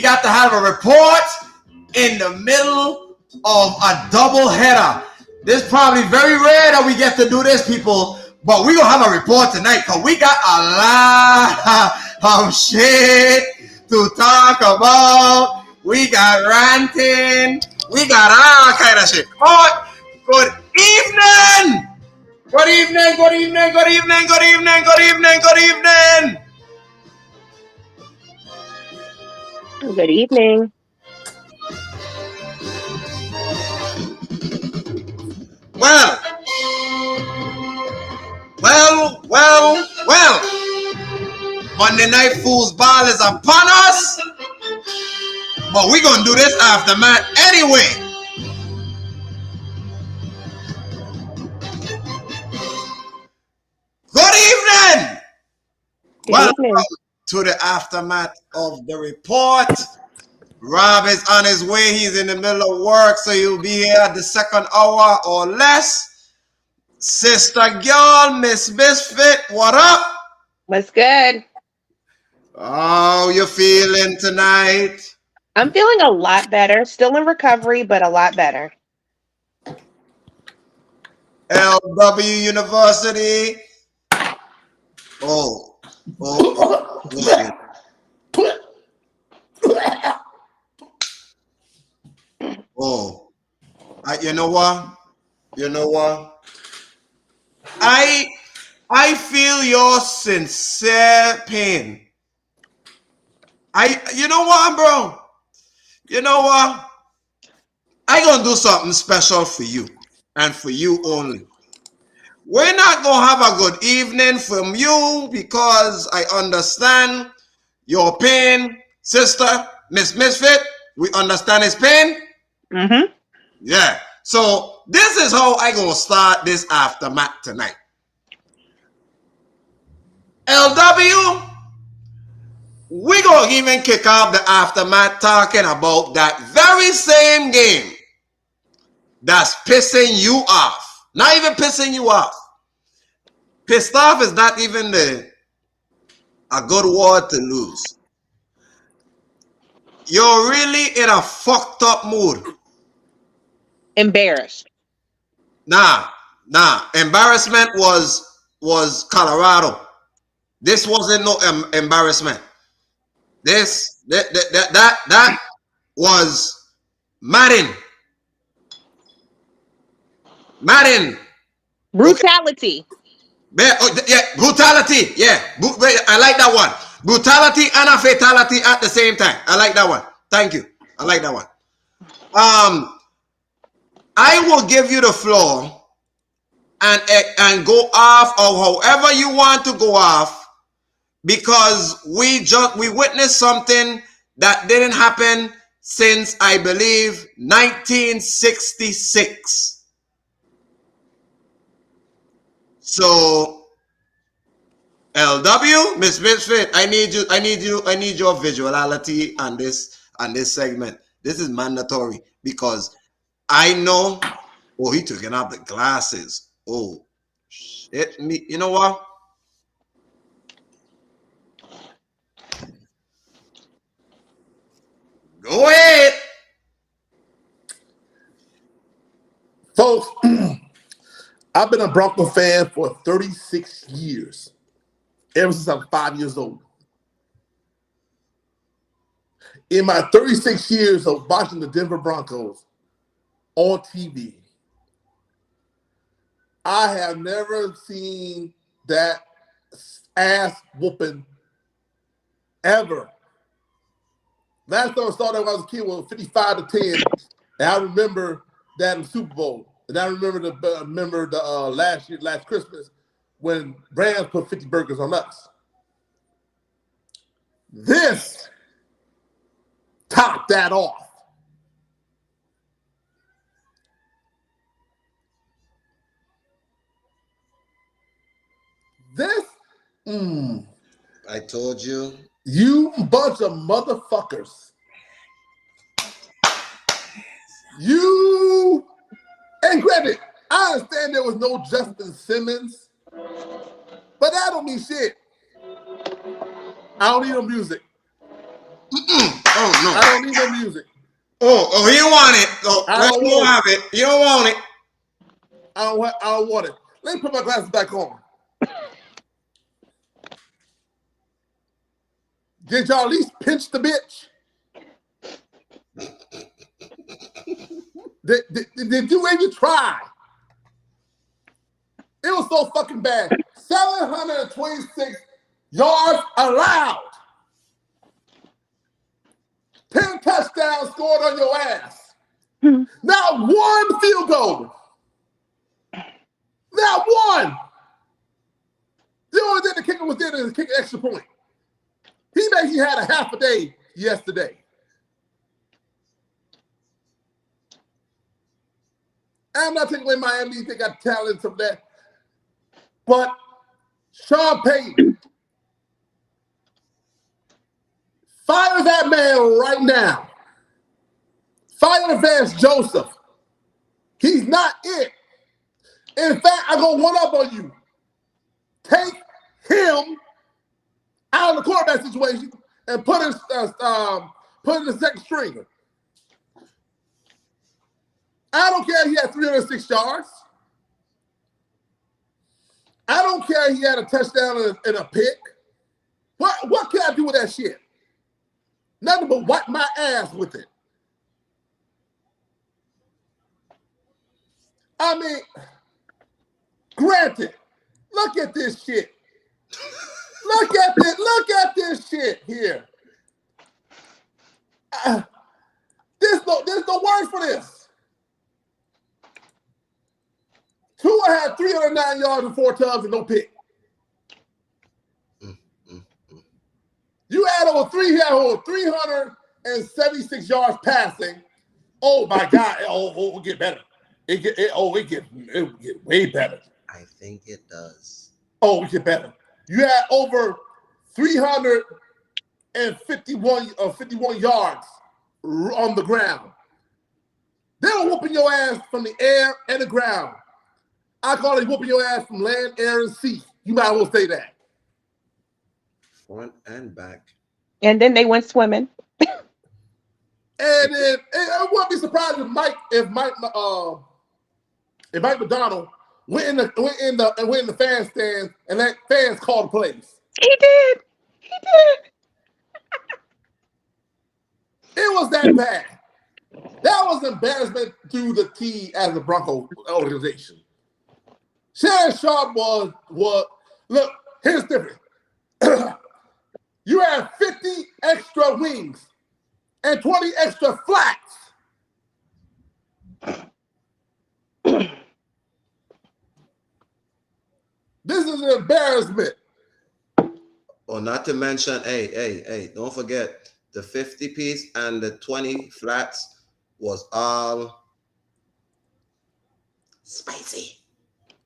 got to have a report in the middle of a double header. This is probably very rare that we get to do this, people, but we're going to have a report tonight because we got a lot of shit to talk about. We got ranting. We got all kind of shit. Oh, good evening. Good evening, good evening, good evening, good evening, good evening, good evening. Good evening. Well. Monday Night Fools ball is upon us, but we're going to do this aftermath anyway. Good evening. Welcome to the aftermath of the report. Rob is on his way. He's in the middle of work, so he'll be here at the second hour or less. Sister girl, Miss Misfit, what up? What's good? How you feeling tonight? I'm feeling a lot better. Still in recovery, but a lot better. LW University. Oh. You know what? I feel your sincere pain. You know what, bro? You know what? I gonna do something special for you and for you only. We're not gonna have a good evening from you because I understand your pain, sister, Miss Misfit. We understand his pain. Mm-hmm. Yeah. So this is how I gonna start this aftermath tonight. LW, we gonna even kick off the aftermath talking about that very same game that's pissing you off. Not even pissing you off. Pissed off is not even a good word to lose. You're really in a fucked up mood. Embarrassed. Nah. Embarrassment was Colorado. This wasn't no embarrassment. That was Madden. Brutality. Okay. Yeah, brutality. Yeah, I like that one. Brutality and a fatality at the same time. I like that one. Thank you. I like that one. I will give you the floor and go off or however you want to go off because we witnessed something that didn't happen since I believe 1966. So LW, Miss Misfit, I need your visuality on this segment. This is mandatory because I know. Oh, he taking out the glasses. Oh, shit! You know what? Go ahead, folks. I've been a Bronco fan for 36 years, ever since I'm 5 years old. In my 36 years of watching the Denver Broncos on TV, I have never seen that ass whooping ever. Last time I saw that when I was a kid was 55-10, and I remember that in the Super Bowl. And I remember the last Christmas when Rams put 50 burgers on us. This topped that off. This, I told you. You bunch of motherfuckers. You, and granted, I understand there was no Justin Simmons, but that don't mean shit. I don't need no music. Oh no. I don't need no music. Oh, he don't want it. Oh, I don't want have it. You don't want it. I don't want it. Let me put my glasses back on. Did y'all at least pinch the bitch? Did you even try? It was so fucking bad. 726 yards allowed. 10 touchdowns scored on your ass. Not one field goal. Not one. The only thing the kicker was there is kick an extra point. He basically had a half a day yesterday. I'm not taking away Miami. They got talent from that. But Sean Payton, fire that man right now. Fire Vance Joseph. He's not it. In fact, I go one up on you. Take him out of the quarterback situation and put in the second stringer. I don't care he had 306 yards. I don't care he had a touchdown and a pick. What can I do with that shit? Nothing but wipe my ass with it. I mean, granted, look at this shit. Look at this shit here. There's no word for this. Tua had 309 yards and 4 tubs and no pick. You had over 376 yards passing. Oh my God! It'll get better. It get way better. I think it does. Oh, it get better. You had over 351 yards on the ground. They were whooping your ass from the air and the ground. I call it whooping your ass from land, air, and sea. You might as well say that. Front and back. And then they went swimming. And then I wouldn't be surprised if Mike McDonald went in the fan stands and let fans call the plays. He did. It was that bad. That was embarrassment through the T as a Bronco organization. Shannon Sharp was look, here's the difference. You have 50 extra wings and 20 extra flats. This is an embarrassment. Oh, not to mention, hey, don't forget the 50 piece and the 20 flats was all spicy.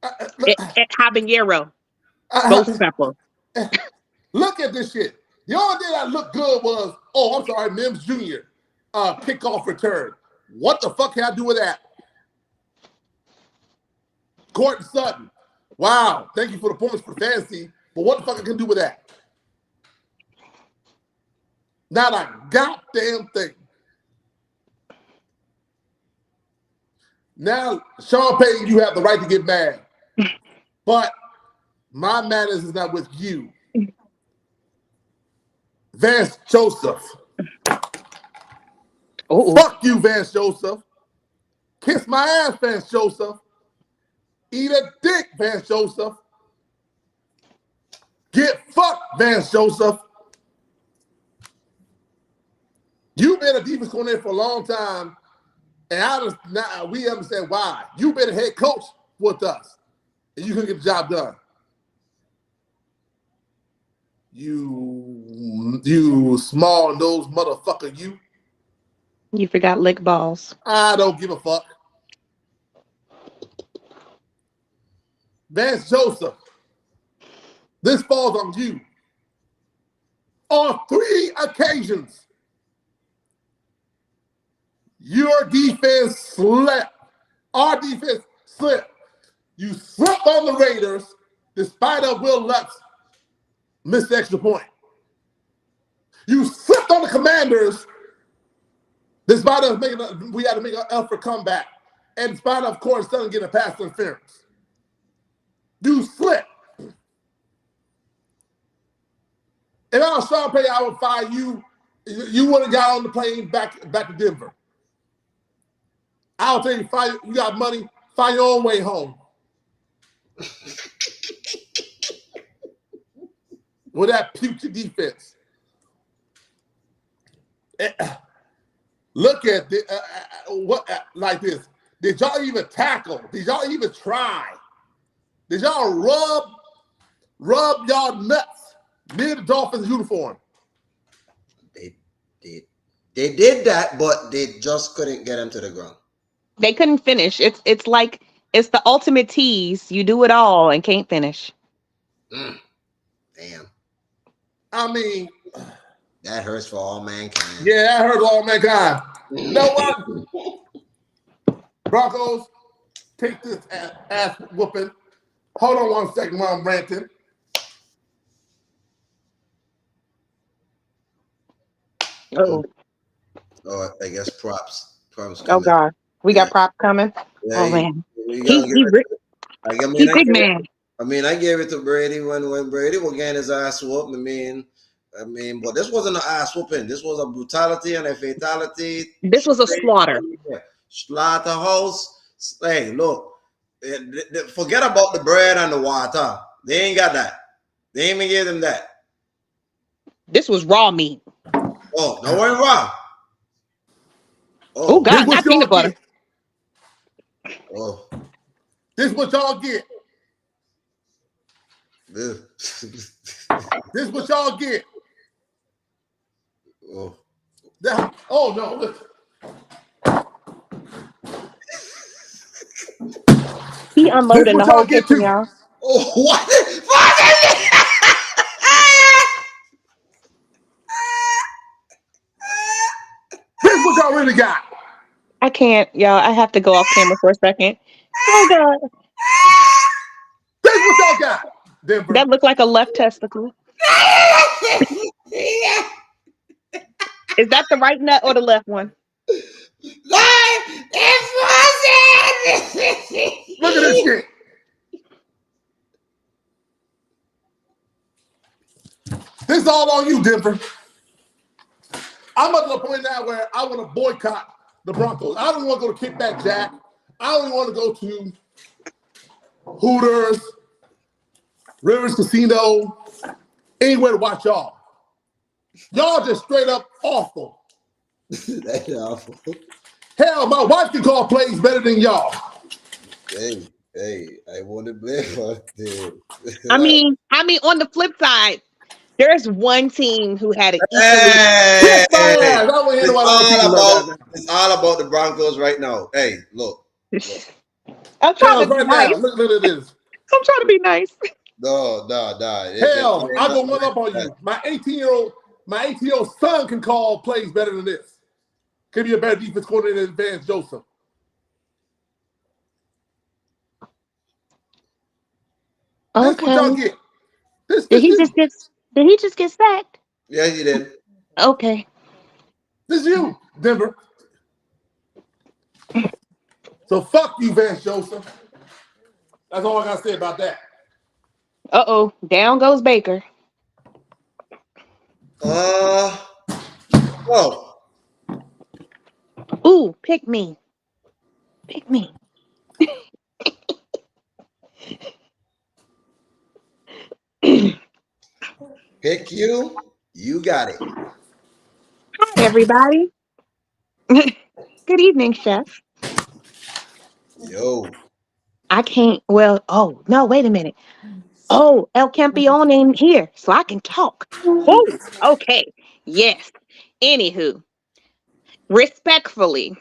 Habanero. Ghost pepper. Look at this shit. The only thing that looked good was, I'm sorry, Mims Jr. Kickoff return. What the fuck can I do with that? Courtney Sutton. Wow, thank you for the points for fantasy, but what the fuck I can do with that? Not a goddamn thing. Now, Sean Payton, you have the right to get mad. But my madness is not with you. Vance Joseph. Uh-oh. Fuck you, Vance Joseph. Kiss my ass, Vance Joseph. Eat a dick, Vance Joseph. Get fucked, Vance Joseph. You've been a defense coordinator for a long time, and we understand why. You've been a head coach with us, and you couldn't get the job done. You small-nosed motherfucker, you. You forgot lick balls. I don't give a fuck. Vance Joseph, this falls on you. On 3 occasions, your defense slept. Our defense slipped. You slipped on the Raiders despite of Will Lutz missed the extra point. You slipped on the Commanders Despite us we had to make an effort comeback. And despite, of course, Southern getting a pass interference. You slip. If I was Sean Payton, I would fire you. You would have got on the plane back to Denver. I'll tell you, you got money, find your own way home. With that putrid defense. Look at like this. Did y'all even tackle? Did y'all even try? Did y'all rub y'all nuts near the Dolphins uniform? They did that, but they just couldn't get him to the ground. They couldn't finish. It's like it's the ultimate tease. You do it all and can't finish. Damn. I mean, that hurts for all mankind. Yeah, that hurts all mankind. You know what? Broncos, take this ass whooping. Hold on one second while I'm ranting. Oh. Oh, I guess props. Oh God, we got props coming. Yeah, oh man, he big man. I gave it to Brady when Brady was getting his ass whooped. I mean, but this wasn't an ass whooping. This was a brutality and a fatality. This was a slaughter. Slaughterhouse. Hey, look, forget about the bread and the water. They ain't got that. They ain't even gave them that. This was raw meat. Oh, no one raw. Oh God, not peanut butter. Oh, this what y'all get. This what y'all get. Oh, oh no! He unloading the whole kitchen, y'all. Oh, what? This is what y'all really got. I can't, y'all. I have to go off camera for a second. Oh God. This is what y'all got. Denver. That looked like a left testicle. Is that the right nut or the left one? Look at this shit. This is all on you, Denver. I'm at the point now where I want to boycott the Broncos. I don't want to go to Kickback Jack. I don't want to go to Hooters, Rivers Casino, anywhere to watch y'all. Y'all just straight up awful. That's awful. Hell, my wife can call plays better than y'all. Hey, I want to blame her. I mean, on the flip side, there's one team who had an equally. It's all about the Broncos right now. Hey, look. I'm trying to be right nice. Now, look at this. I'm trying to be nice. No. Hell, I'll go one up on you. My 18-year-old son can call plays better than this. Could be a better defense coordinator than Vance Joseph. Okay. This what y'all get. Did he just get sacked? Yeah, he did. Okay. This is you, Denver. So fuck you, Vance Joseph. That's all I gotta say about that. Uh-oh. Down goes Baker. Oh. Ooh, pick me. Pick me. Pick you. You got it. Hi, everybody. Good evening, Chef. Yo. I can't. Well, oh, no, wait a minute. Oh, El Campeon ain't here, so I can talk. Oh, okay. Yes. Anywho, respectfully,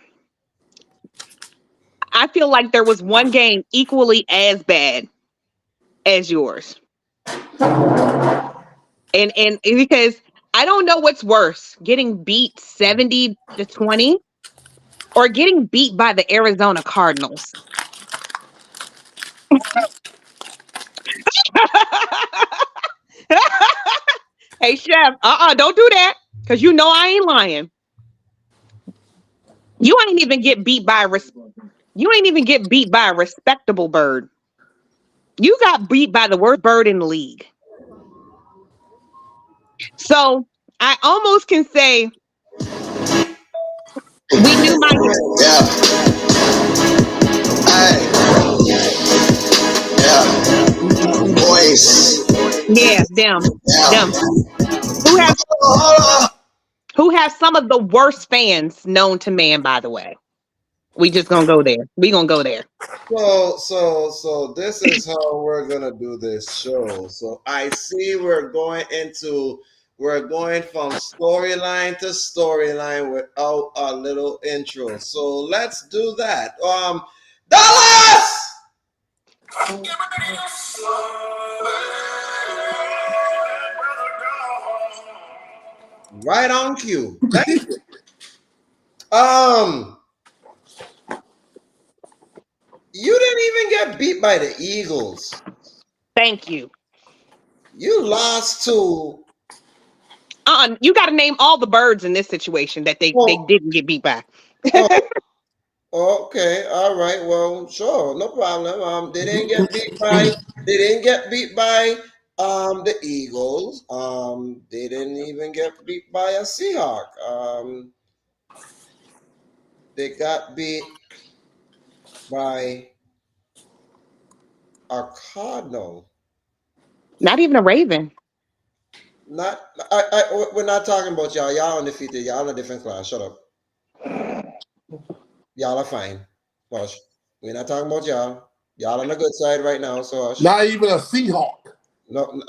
I feel like there was one game equally as bad as yours. And because I don't know what's worse, getting beat 70-20 or getting beat by the Arizona Cardinals. Hey, Chef, don't do that, because you know I ain't lying. You ain't even get beat by you ain't even get beat by a respectable bird. You got beat by the worst bird in the league. So I almost can say we knew my Yeah. Hey. Yeah. Voice. yeah, them. Them. Yeah. Who has Oh, who has some of the worst fans known to man, by the way. We just gonna go there. We gonna go there. so this is how we're gonna do this show. So I see we're going from storyline to storyline without a little intro. So let's do that. Dallas! Right on cue. Thank you. Um, you didn't even get beat by the Eagles. Thank you. You lost to You got to name all the birds in this situation that they oh, didn't get beat by. oh, okay, all right. Well, sure, no problem. They didn't get beat by the Eagles. They didn't even get beat by a Seahawk. They got beat by a Cardinal. Not even a raven. Not we're not talking about y'all. Y'all undefeated. Y'all in a different class. Shut up. Y'all are fine. Hush. We're not talking about y'all. Y'all on the good side right now, so hush. Not even a Seahawk. No,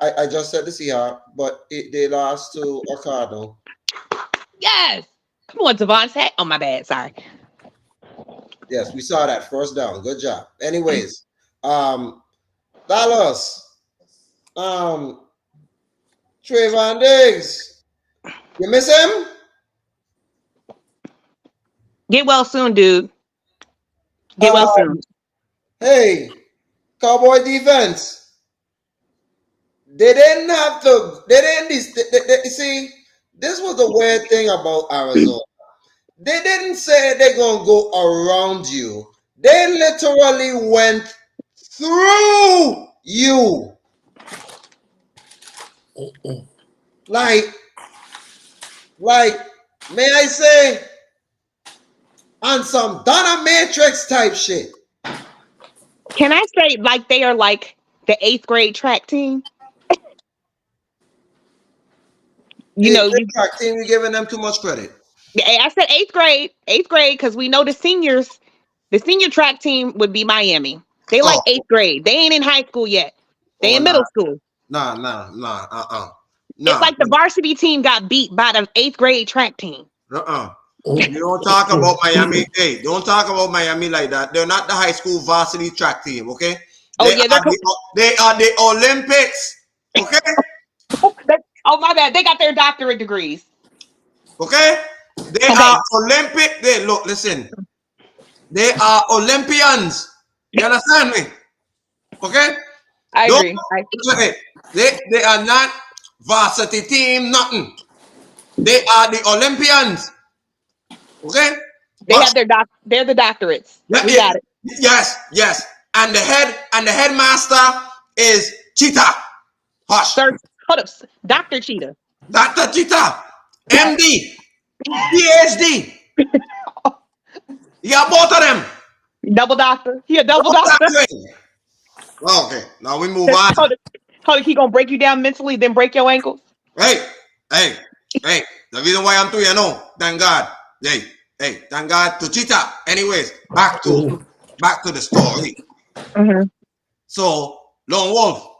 I just said the Seahawks, but they lost to a Cardinal. Yes. Come on, Devontae. Oh, my bad. Sorry. Yes, we saw that first down. Good job. Anyways, Dallas, um, Trayvon Diggs, you miss him? Get well soon, dude. Get well Um, soon. hey, Cowboy defense. They didn't have to. They didn't. You see, this was the weird thing about Arizona. They didn't say they're gonna go around you. They literally went through you. Like, may I say, on some Donna Matrix type shit. Can I say like they are like the eighth grade track team? You Hey, know, you. track team, you giving them too much credit. I said eighth grade, because we know the seniors. The senior track team would be Miami. They like Oh, eighth grade. They ain't in high school yet. They oh, in nah, middle school. It's nah, like the varsity team got beat by the eighth grade track team. You don't talk about Miami. Hey, don't talk about Miami like that. They're not the high school varsity track team, okay? Oh yeah, They are the Olympics, okay? oh my bad. They got their doctorate degrees. Okay? They are Okay, Olympic. They look, listen. They are Olympians. You understand me? Okay? I Don't agree. hey, they are not varsity team, nothing. They are the Olympians. Okay? They But have They're the doctorates. yeah, We got it. yes. And the headmaster is Cheetah. Hush. Sir, hold up, Doctor Cheetah. Dr. Cheetah. MD. PhD. You got both of them. Double doctor. He a double Both doctor. doctorate. Okay, now we move on. Hold up, he gonna break you down mentally, then break your ankles. Hey, hey, hey. The reason why I'm doing, thank God. Thank God to Cheetah. Anyways, back to the story. Mm-hmm. So, Lone Wolf,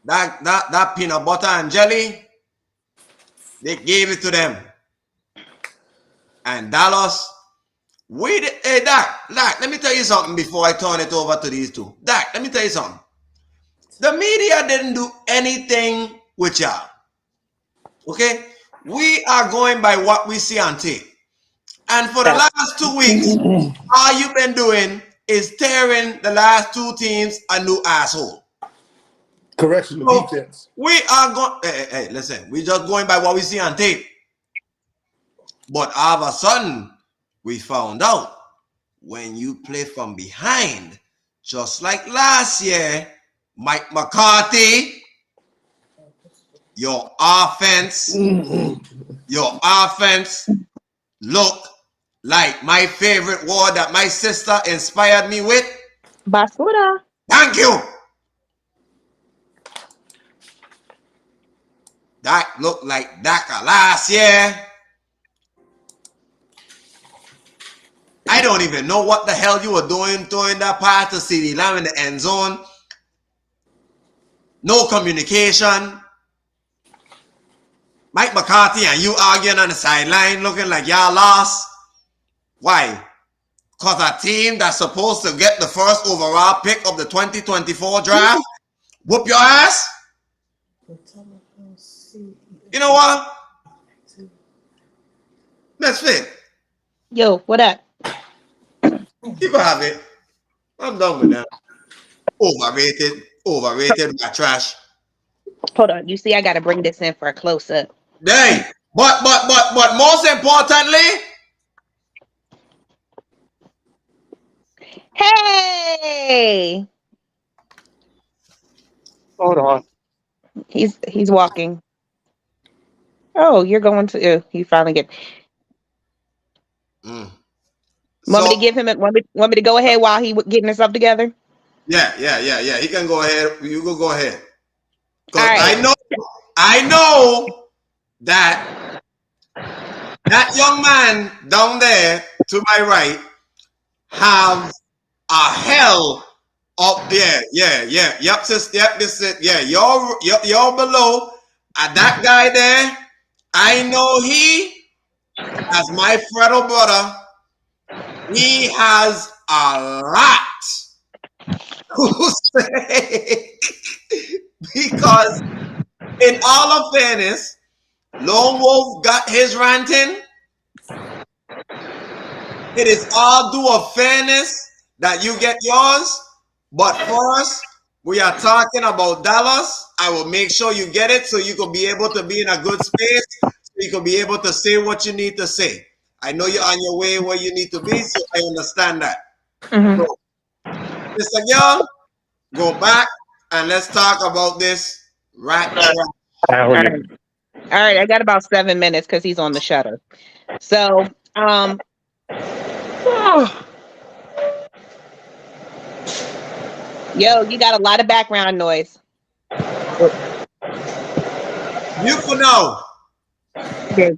that peanut butter and jelly, they gave it to them. And Dallas, hey, Dak, let me tell you something before I turn it over to these two. Dak, let me tell you something. The media didn't do anything with y'all. Okay? We are going by what we see on tape. And for the last 2 weeks, all you've been doing is tearing the last two teams a new asshole. Correction, the So defense. we are going. Hey, listen. We just going by what we see on tape. But all of a sudden, we found out when you play from behind, just like last year, Mike McCarthy, your offense look like my favorite word that my sister inspired me with. Basura. Thank you. That looked like Daka last year. I don't even know what the hell you were doing throwing that pass to CeeDee Lamb in the end zone. No communication. Mike McCarthy and you arguing on the sideline looking like y'all lost. Why? Because a team that's supposed to get the first overall pick of the 2024 draft whoop your ass? You know what? Let's fit. Yo, what up? You can have it. I'm done with that. Overrated by trash. Hold on. You see, I gotta bring this in for a close up. Hey, but most importantly, Hey, Hold on. he's walking. Oh, you're going to. You finally get. mm. Want me So to give him? Want me to go ahead while he getting himself together? yeah. He can go ahead. You go ahead. All Because right. I know that young man down there to my right have a hell up there. Yep, sis, yep, this is yeah, you're below. And that guy there, I know he, as my Fredo brother, he has a lot to say. Because in all of fairness, Lone Wolf got his ranting. It is all due of fairness that you get yours. But first, we are talking about Dallas. I will make sure you get it so you can be able to be in a good space. So you can be able to say what you need to say. I know you're on your way where you need to be, so I understand that. Mm-hmm. So, Mr. Young, go back and let's talk about this rat trap. How All are right. you? All right. I got about 7 minutes because he's on the shutter. So, yo, you got a lot of background noise. You for now. There,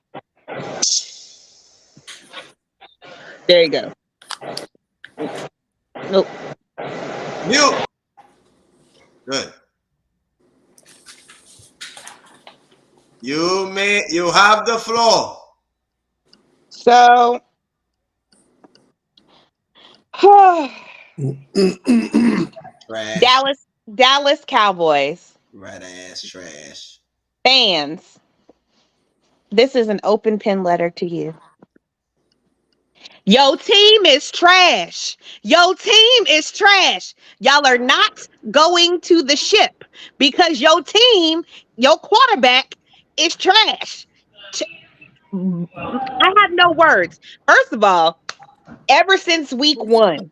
there you go. Nope. Mute. Good. You have the floor. So, Trash. Dallas Cowboys Rat ass trash. fans, this is an open pen letter to you. Your team is trash. Your team is trash. Y'all are not going to the ship because your team, your quarterback is trash. I have no words. First of all, ever since week one,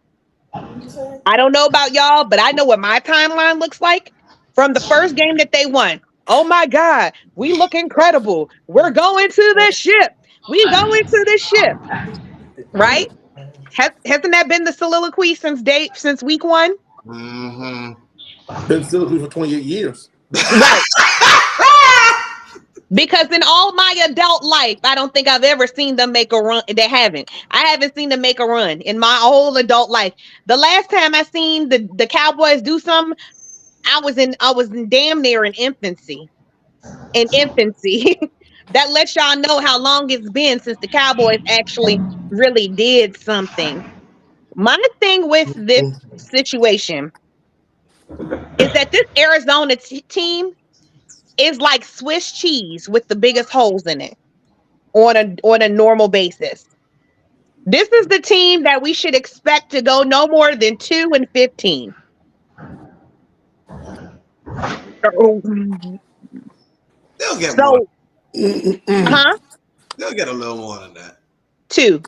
I don't know about y'all, but I know what my timeline looks like from the first game that they won. Oh my God, we look incredible. We're going to the ship. We going to the ship, right? Hasn't that been the soliloquy since week one? Mm-hmm. Been celebrating for 28 years. Right. Because in all my adult life, I don't think I've ever seen them make a run. They haven't. I haven't seen them make a run in my whole adult life. The last time I seen the Cowboys do something, I was in damn near in infancy. In infancy. That lets y'all know how long it's been since the Cowboys actually really did something. My thing with this situation is that this Arizona team is like Swiss cheese with the biggest holes in it on a normal basis. This is the team that we should expect to go no more than 2-15. They'll get more. So, huh? They'll get a little more than that. 2.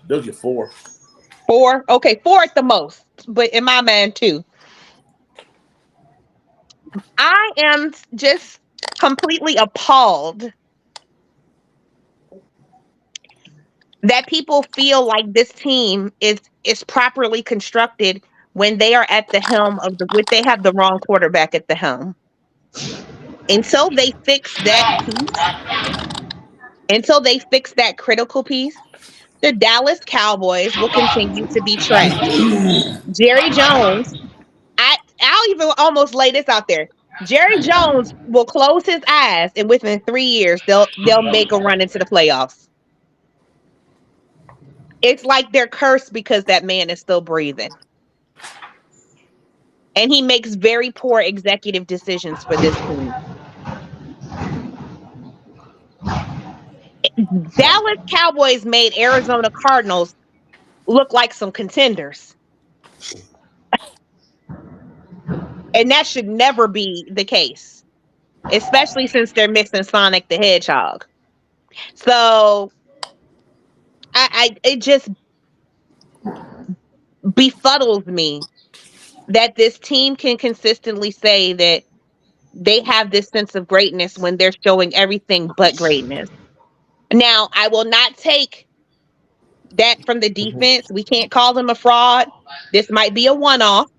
They'll get 4. 4. Okay, 4 at the most, but in my mind, 2. I am just completely appalled that people feel like this team is properly constructed when they are at the helm of when they have the wrong quarterback at the helm. Until they fix that piece, until they fix that critical piece, the Dallas Cowboys will continue to be trash. Jerry Jones, I'll even almost lay this out there. Jerry Jones will close his eyes, and within 3 years, they'll make a run into the playoffs. It's like they're cursed because that man is still breathing. And he makes very poor executive decisions for this team. Dallas Cowboys made Arizona Cardinals look like some contenders. And that should never be the case, especially since they're missing Sonic the Hedgehog. So it just befuddles me that this team can consistently say that they have this sense of greatness when they're showing everything but greatness. Now, I will not take that from the defense. We can't call them a fraud. This might be a one-off.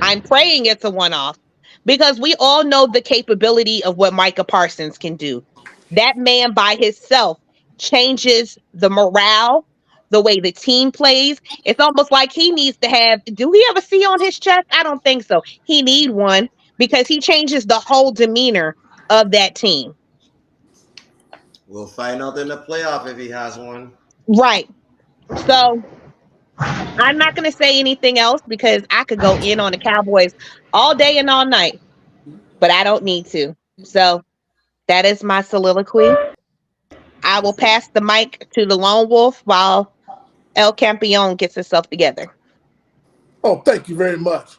I'm praying it's a one-off because we all know the capability of what Micah Parsons can do. That man by himself changes the morale, the way the team plays. It's almost like he needs to have, do he have a C on his chest? I don't think so. He need one because he changes the whole demeanor of that team. We'll find out in the playoff if he has one. Right. So I'm not going to say anything else because I could go in on the Cowboys all day and all night, but I don't need to. So that is my soliloquy. I will pass the mic to the lone wolf while El Campeon gets himself together. Oh, thank you very much.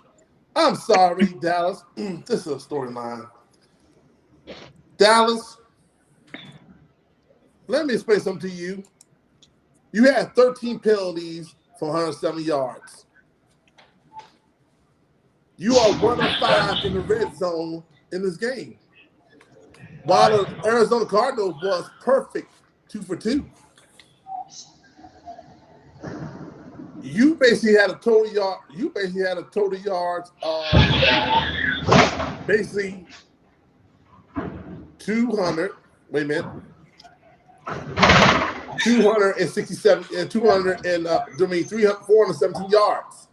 I'm sorry, Dallas. This is a storyline. Dallas, let me explain something to you. You had 13 penalties for 170 yards. You are 1 of 5 in the red zone in this game. While the Arizona Cardinals was perfect 2 for 2. You basically had a total yard. You basically had a total yards of basically 200. Wait a minute. 267 and 417 yards.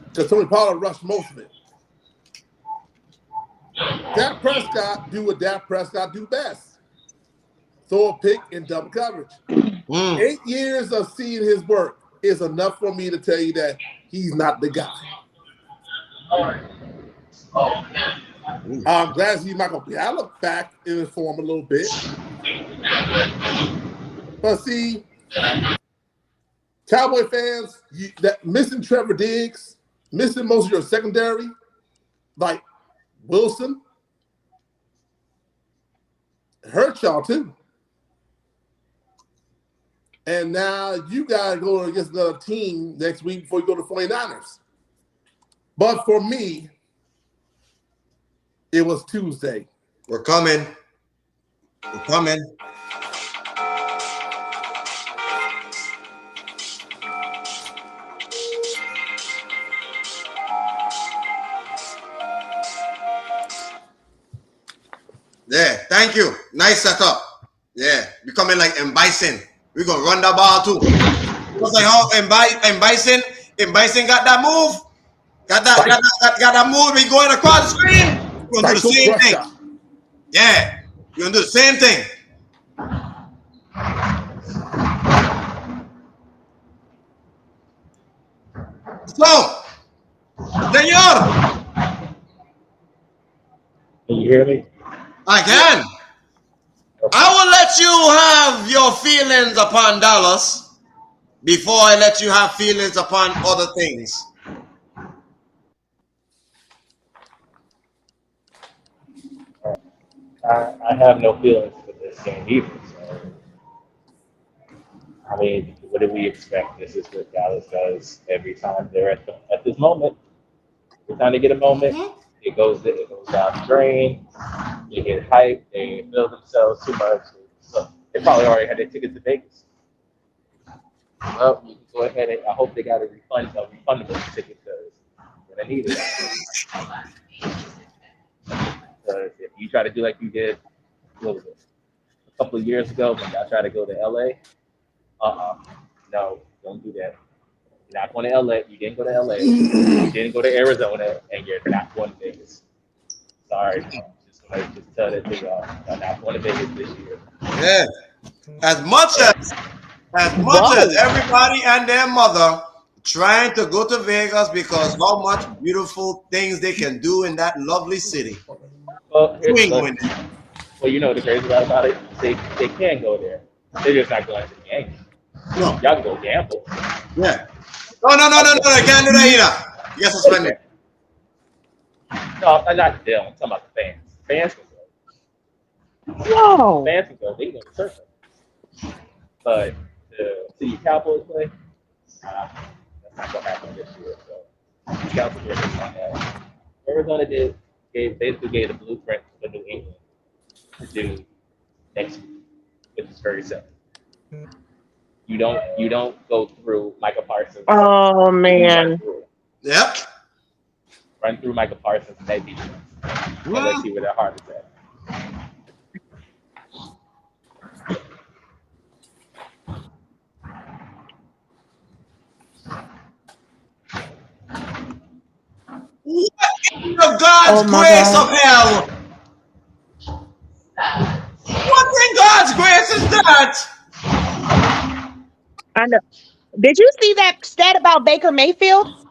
Because Tony Pollard rushed most of it. Dak Prescott do what Dak Prescott do best. Throw a pick in double coverage. 8 years of seeing his work is enough for me to tell you that he's not the guy. I'm glad to see Michael Gallup back in his form a little bit. But see, Cowboy fans, that missing Trevor Diggs, missing most of your secondary, like Wilson, hurt y'all too. And now you got to go against another team next week before you go to 49ers. But for me, it was Tuesday. We're coming. We're coming. Yeah, thank you. Nice setup. Yeah, you're coming like M. Bison. We're going to run the ball too. Just like how M. Bison got that move. Got that move. We going across the screen. We're going to do the same thing. Yeah, we're going to do the same thing. So, Senor. Can you hear me? I can. I will let you have your feelings upon Dallas before I let you have feelings upon other things. I have no feelings for this. this game either. So, I mean, what do we expect? This is what Dallas does every time they're at this moment. Every time they get a moment, it goes down the drain. They get hyped. They feel themselves too much. So they probably already had their tickets to Vegas. Well, you can go ahead and I hope they got a refundable ticket because they're gonna need it. Because if you try to do like you did, what was it, a couple of years ago when y'all tried to go to LA, no, don't do that. You're not going to LA. You didn't go to LA. You didn't go to Arizona, and you're not going to Vegas. Sorry, just tell that to y'all. You're not going to Vegas this year. Yeah. As much as everybody and their mother trying to go to Vegas because how much beautiful things they can do in that lovely city. Well, You ain't going there. well, you know the crazy part about it, they can go there. They're just not going to the game. No. Y'all can go gamble. Yeah. No, I can't do that either. You get suspended. No, I'm not them. I'm talking about the fans. Fans can go. Whoa. Fans can go. They can go to surfing. But the City Cowboys play, that's not going to happen this year. So the Cowboys are on that. Arizona basically gave the blueprint for New England to do next week, which is very simple. You don't go through Michael Parsons. Oh man. Yep. Run through Michael Parsons and that defense. And let's see where their heart is at. What in the God's grace of hell? What in God's grace is that? I know. Did you see that stat about Baker Mayfield?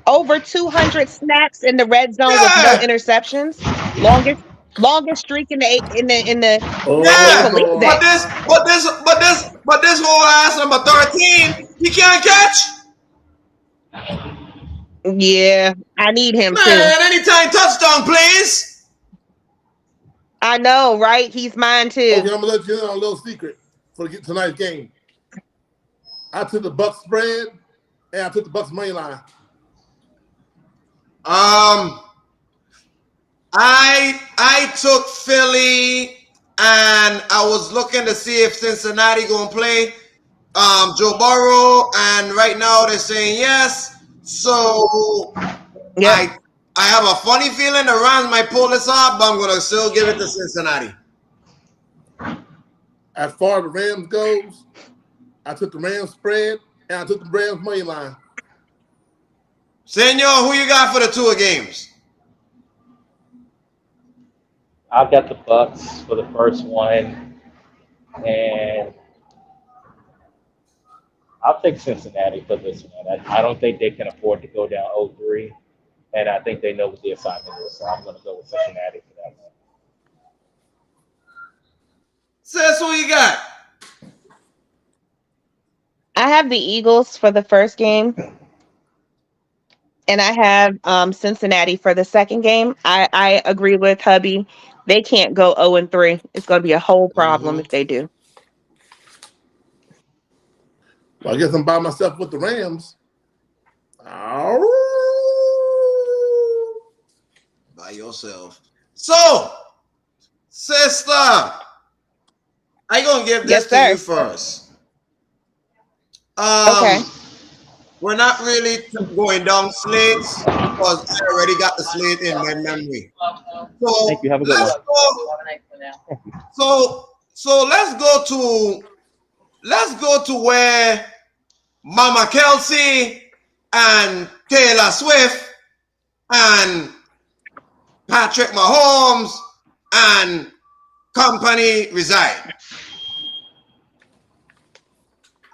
Over 200 snaps in the red zone with no interceptions. Longest streak in the I can't believe Oh, that. But this whole ass number 13, he can't catch. Yeah, I need him too. Man, anytime touchdown, please. I know, right? He's mine too. okay, I'm gonna let you in on a little secret for tonight's game. I took the BUCS spread and I took the BUCS money line. I took Philly, and I was looking to see if Cincinnati gonna play Joe Burrow, and right now they're saying yes. So I have a funny feeling the Rams might pull this off, but I'm gonna still give it to Cincinnati. As far as the Rams goes, I took the Rams spread and I took the Rams money line. Senor, who you got for the two games? I've got the BUCS for the first one, and I'll take Cincinnati for this one. I don't think they can afford to go down 0-3, and I think they know what the assignment is, so I'm going to go with Cincinnati for that one. Sis, who you got? I have the Eagles for the first game. And I have Cincinnati for the second game. I agree with hubby. They can't go 0-3. It's going to be a whole problem if they do. Well, I guess I'm by myself with the Rams. By yourself. So, sister, I'm going to give this to you first. Okay. We're not really going down slates because I already got the slate in my memory. So Thank you. Have a good one. So let's go to where Mama Kelsey and Taylor Swift and Patrick Mahomes and company reside.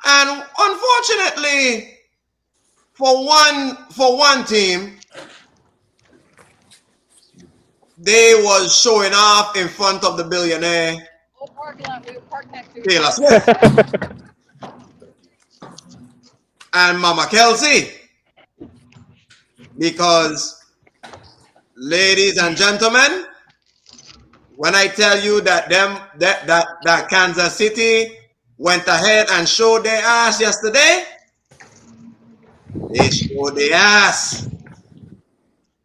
And unfortunately, for one team, they was showing off in front of the billionaire Taylor Swift and Mama Kelsey. Because, ladies and gentlemen, When I tell you that that Kansas City went ahead and showed their ass yesterday, they showed their ass.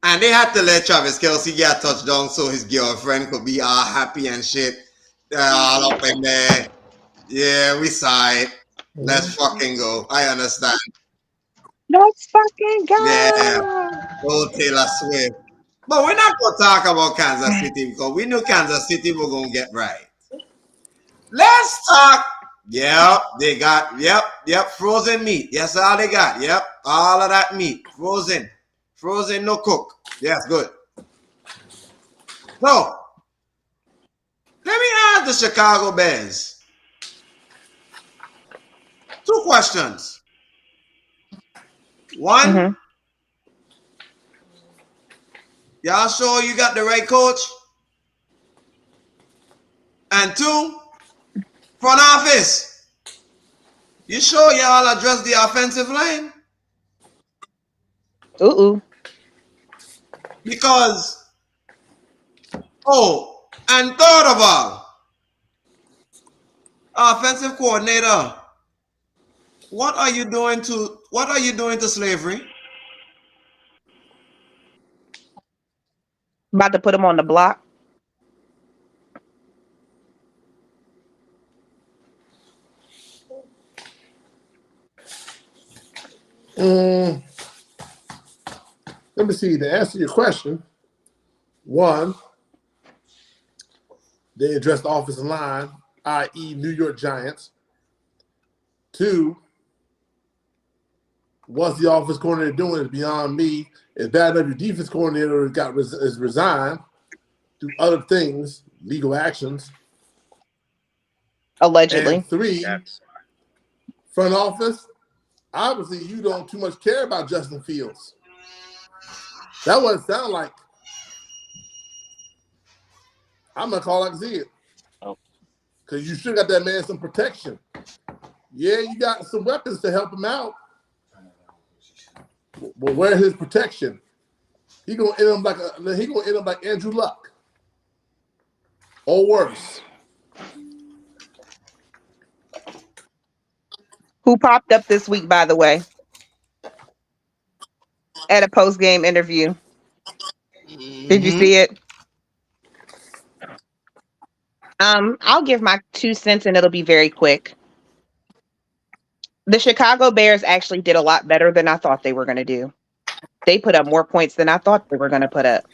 And they had to let Travis Kelsey get a touchdown so his girlfriend could be all happy and shit. They're all up in there. Yeah, we saw it. Let's fucking go. I understand. Let's fucking Yeah. go. Go Taylor Swift. But we're not gonna talk about Kansas City because we knew Kansas City were gonna get right. Let's talk. Yep, they got yep, frozen meat. Yes, all they got. Yep, all of that meat. Frozen. Frozen, no cook. Yes, good. So let me ask the Chicago Bears 2 questions. One, y'all sure you got the right coach? And 2, front office, you sure y'all address the offensive line? Because, and third of all, offensive coordinator, what are you doing to slavery? About to put him on the block. Let me see. To answer your question, 1, they addressed the offensive line, i.e., New York Giants. 2, what's the offense coordinator doing is beyond me. It's bad enough your defense coordinator is resigned through other things, legal actions. Allegedly. And 3, front office, obviously you don't too much care about Justin Fields. That what it sound like. I'm gonna call it see it. Because you should got that man some protection. Yeah, you got some weapons to help him out. But where's his protection? He gonna end up like Andrew Luck. Or worse. Who popped up this week, by the way, at a post-game interview. Did you see it? I'll give my 2 cents and it'll be very quick. The Chicago Bears actually did a lot better than I thought they were going to do. They put up more points than I thought they were going to put up.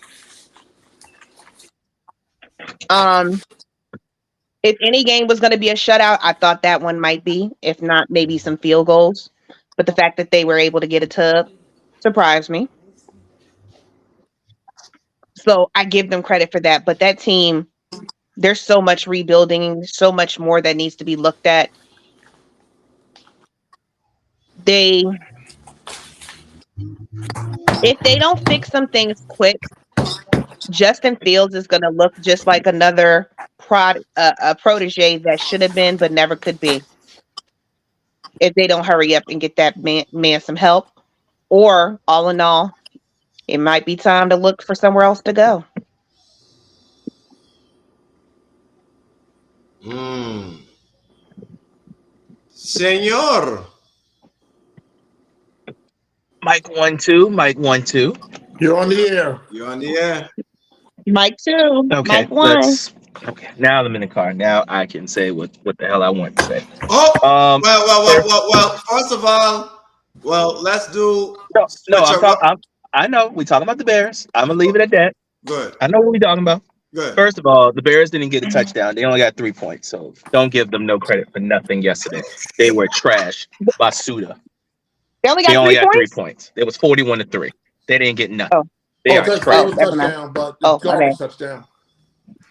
If any game was going to be a shutout, I thought that one might be. If not, maybe some field goals. But the fact that they were able to get a tub surprised me. So I give them credit for that. But that team, there's so much rebuilding, so much more that needs to be looked at. If they don't fix some things quick, Justin Fields is going to look just like another a protege that should have been but never could be. If they don't hurry up and get that man some help, or all in all, it might be time to look for somewhere else to go. Senor. Mike 1 2. Mike 1 2. You're on the air. You're on the air. Mike 2. Okay. Mike 1. Okay. Now I'm in the car. Now I can say what the hell I want to say. Well. First of all, let's do. I know we talking about the Bears. I'm gonna leave it at that. Good. I know what we talking about. Good. First of all, the Bears didn't get a touchdown. They only got 3 points. So don't give them no credit for nothing yesterday. They were trash. Basuda. They only got 3 points? It was 41-3. They didn't get nothing. Oh. They are trash. Touchdown, but garbage touchdown.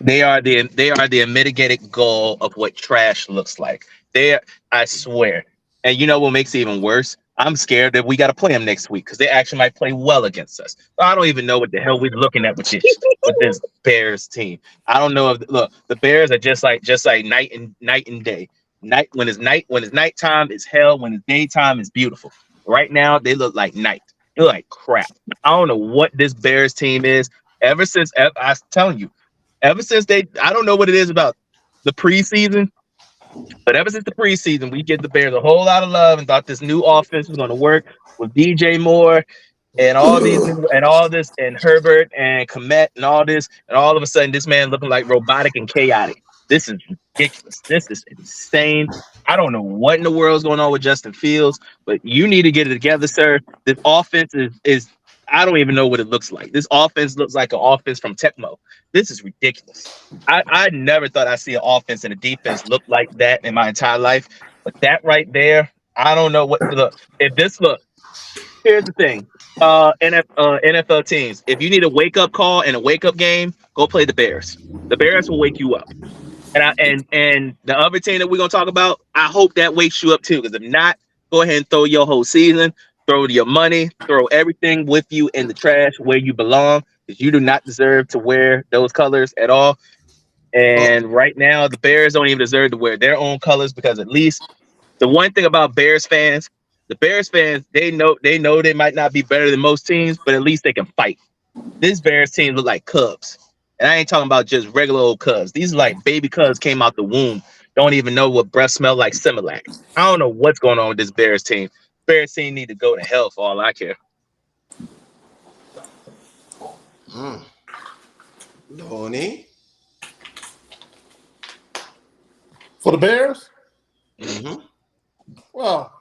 They are the mitigated goal of what trash looks like. I swear. And you know what makes it even worse? I'm scared that we got to play them next week because they actually might play well against us. I don't even know what the hell we're looking at with this Bears team. I don't know the Bears are just like night and day. When it's nighttime, it's hell. When it's daytime, it's beautiful. Right now, they look like night. They look like crap. I don't know what this Bears team is. I was telling you, Ever since I don't know what it is about the preseason, but ever since the preseason, we give the Bears a whole lot of love and thought this new offense was going to work with DJ Moore and all this and Herbert and Komet and all this, and all of a sudden this man looking like robotic and chaotic. This is ridiculous. This is insane. I don't know what in the world is going on with Justin Fields, but you need to get it together, sir. This offense is I don't even know what it looks like. This offense looks like an offense from Tecmo. This is ridiculous. I never thought I'd see an offense and a defense look like that in my entire life. But that right there, I don't know what look. If this look, here's the thing. NFL teams, if you need a wake up call and a wake up game, go play the Bears. The Bears will wake you up. And the other team that we're gonna talk about, I hope that wakes you up too. Because if not, go ahead and throw your whole season, throw your money, throw everything with you in the trash where you belong. Because you do not deserve to wear those colors at all. And right now, the Bears don't even deserve to wear their own colors because at least the one thing about Bears fans, the Bears fans, they know they might not be better than most teams, but at least they can fight. This Bears team look like Cubs. And I ain't talking about just regular old Cubs. These are like baby Cubs came out the womb. Don't even know what breath smell like Similac. I don't know what's going on with this Bears team. Bears team need to go to hell for all I care. Donnie? For the Bears? Mm-hmm. Well,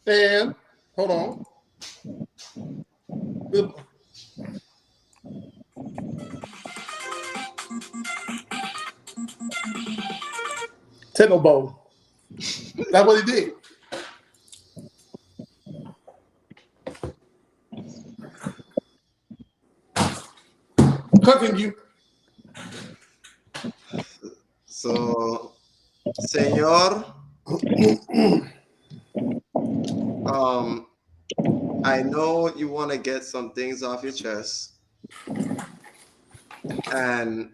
and hold on. Techno Bowl. That's what he did. Continue. So, Senor, I know you want to get some things off your chest, and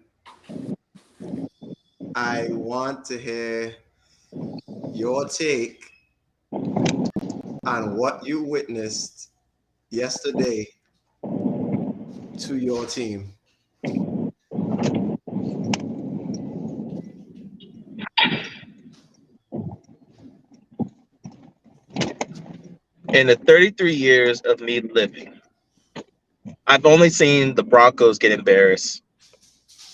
I want to hear your take on what you witnessed yesterday to your team. In the 33 years of me living, I've only seen the Broncos get embarrassed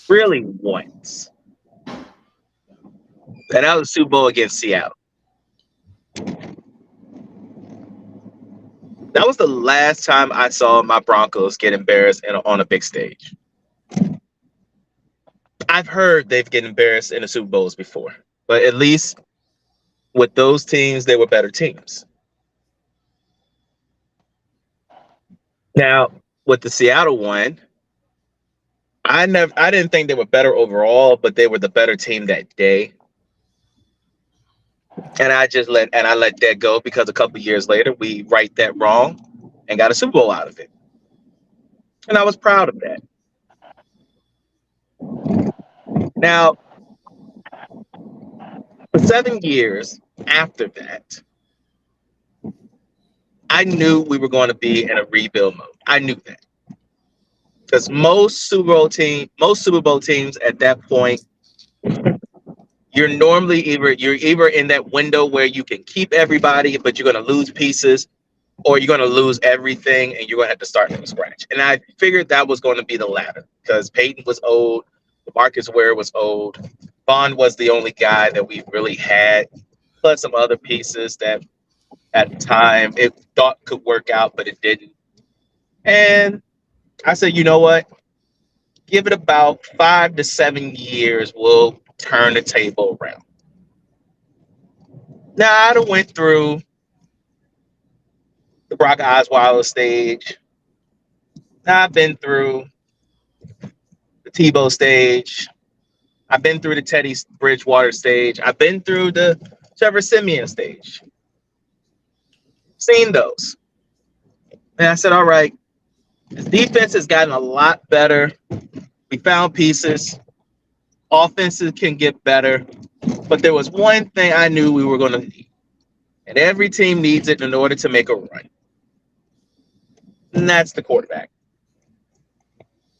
really once. And that was Super Bowl against Seattle. That was the last time I saw my Broncos get embarrassed on a big stage. I've heard they've get embarrassed in the Super Bowls before, but at least with those teams, they were better teams. Now, with the Seattle one, I didn't think they were better overall, but they were the better team that day. And I let that go because a couple of years later, we right that wrong and got a Super Bowl out of it. And I was proud of that. Now, for 7 years after that, I knew we were going to be in a rebuild mode. I knew that. Because most Super Bowl teams at that point, you're either in that window where you can keep everybody, but you're going to lose pieces, or you're going to lose everything and you're going to have to start from scratch. And I figured that was going to be the latter because Peyton was old, Marcus Ware was old, Bond was the only guy that we really had, plus some other pieces that at the time it thought could work out, but it didn't. And I said, you know what? Give it about 5 to 7 years, we'll turn the table around. Now, I went through the Brock Osweiler stage. Now, I've been through the Tebow stage. I've been through the Teddy Bridgewater stage. I've been through the Trevor Siemian stage. Seen those. And I said, all right, this defense has gotten a lot better. We found pieces. Offenses can get better. But there was one thing I knew we were going to need. And every team needs it in order to make a run. And that's the quarterback.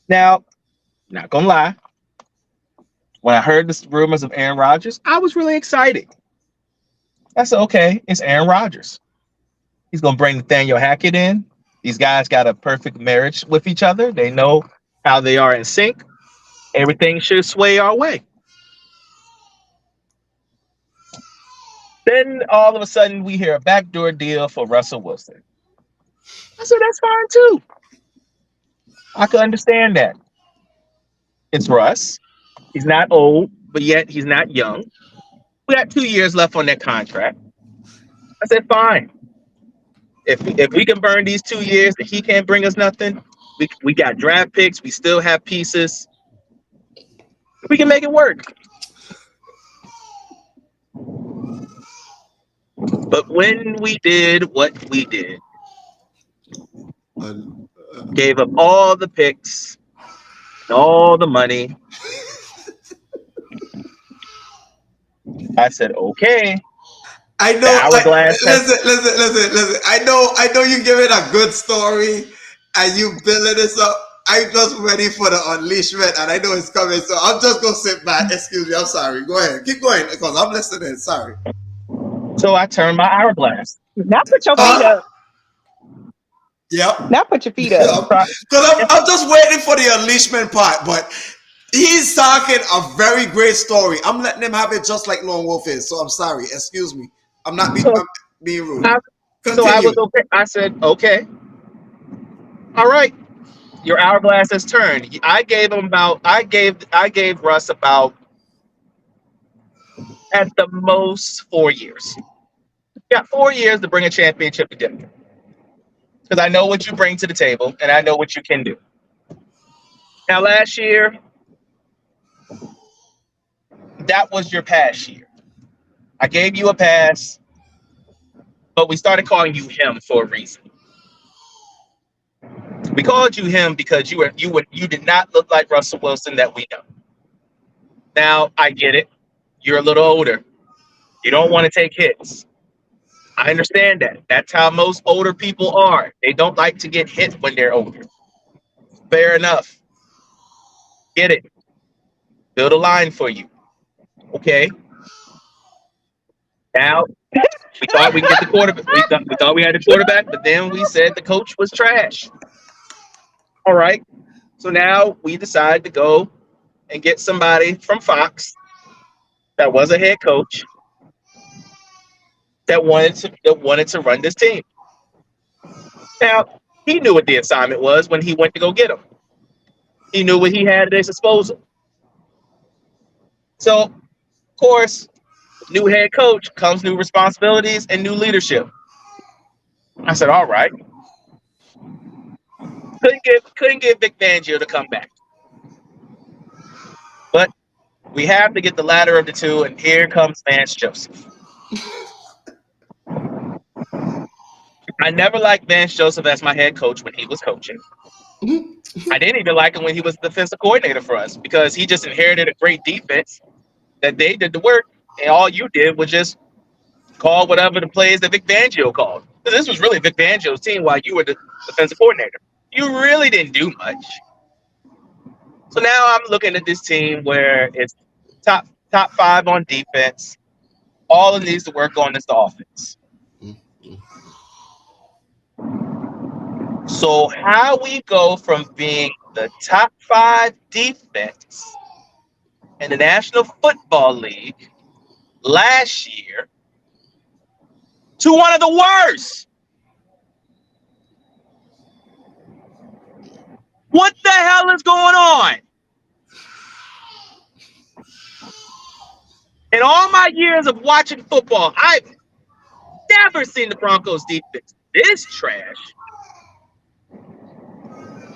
Now, not gonna lie, when I heard the rumors of Aaron Rodgers, I was really excited. I said, okay, it's Aaron Rodgers. He's gonna bring Nathaniel Hackett in. These guys got a perfect marriage with each other. They know how they are in sync. Everything should sway our way. Then all of a sudden we hear a backdoor deal for Russell Wilson. I said, that's fine too. I could understand that. It's Russ. He's not old, but yet he's not young. We got 2 years left on that contract. I said, fine. If we can burn these 2 years and he can't bring us nothing, we got draft picks. We still have pieces. We can make it work. But when we did what we did, gave up all the picks, and all the money, I said, okay. I know. The hourglass Listen. I know you give it a good story, and you building this up. I'm just ready for the unleashment, and I know it's coming. So I'm just gonna sit back. Excuse me. I'm sorry. Go ahead. Keep going because I'm listening. Sorry. So I turned my hourglass. Now put your feet up. Yep. Now put your feet up. Because I'm just waiting for the unleashment part, but he's talking a very great story. I'm letting him have it just like Lone Wolf is. So I'm sorry. Excuse me. I'm not being, I'm being rude. So I was okay. I said, okay. All right. Your hourglass has turned. I gave Russ about at the most 4 years. Got 4 years to bring a championship to Denver. Because I know what you bring to the table and I know what you can do. Now last year, that was your pass year. I gave you a pass, but we started calling you him for a reason. We called you him because you did not look like Russell Wilson that we know. Now I get it. You're a little older. You don't want to take hits. I understand that. That's how most older people are. They don't like to get hit when they're older. Fair enough. Get it. Build a line for you. Okay. Now we thought we could get the quarterback. We thought we had a quarterback, but then we said the coach was trash. All right. So now we decided to go and get somebody from Fox that was a head coach that wanted to run this team. Now, he knew what the assignment was when he went to go get him. He knew what he had at his disposal. So, of course, new head coach comes new responsibilities and new leadership. I said, all right. Couldn't get Vic Fangio to come back. But we have to get the latter of the two, and here comes Vance Joseph. I never liked Vance Joseph as my head coach when he was coaching. I didn't even like him when he was the defensive coordinator for us because he just inherited a great defense that they did the work, and all you did was just call whatever the plays that Vic Fangio called. This was really Vic Fangio's team while you were the defensive coordinator. You really didn't do much. So now I'm looking at this team where it's top 5 on defense. All it needs to work on is the offense. So how we go from being the top 5 defense in the National Football League last year to one of the worst? What the hell is going on? In all my years of watching football, I've never seen the Broncos defense this trash.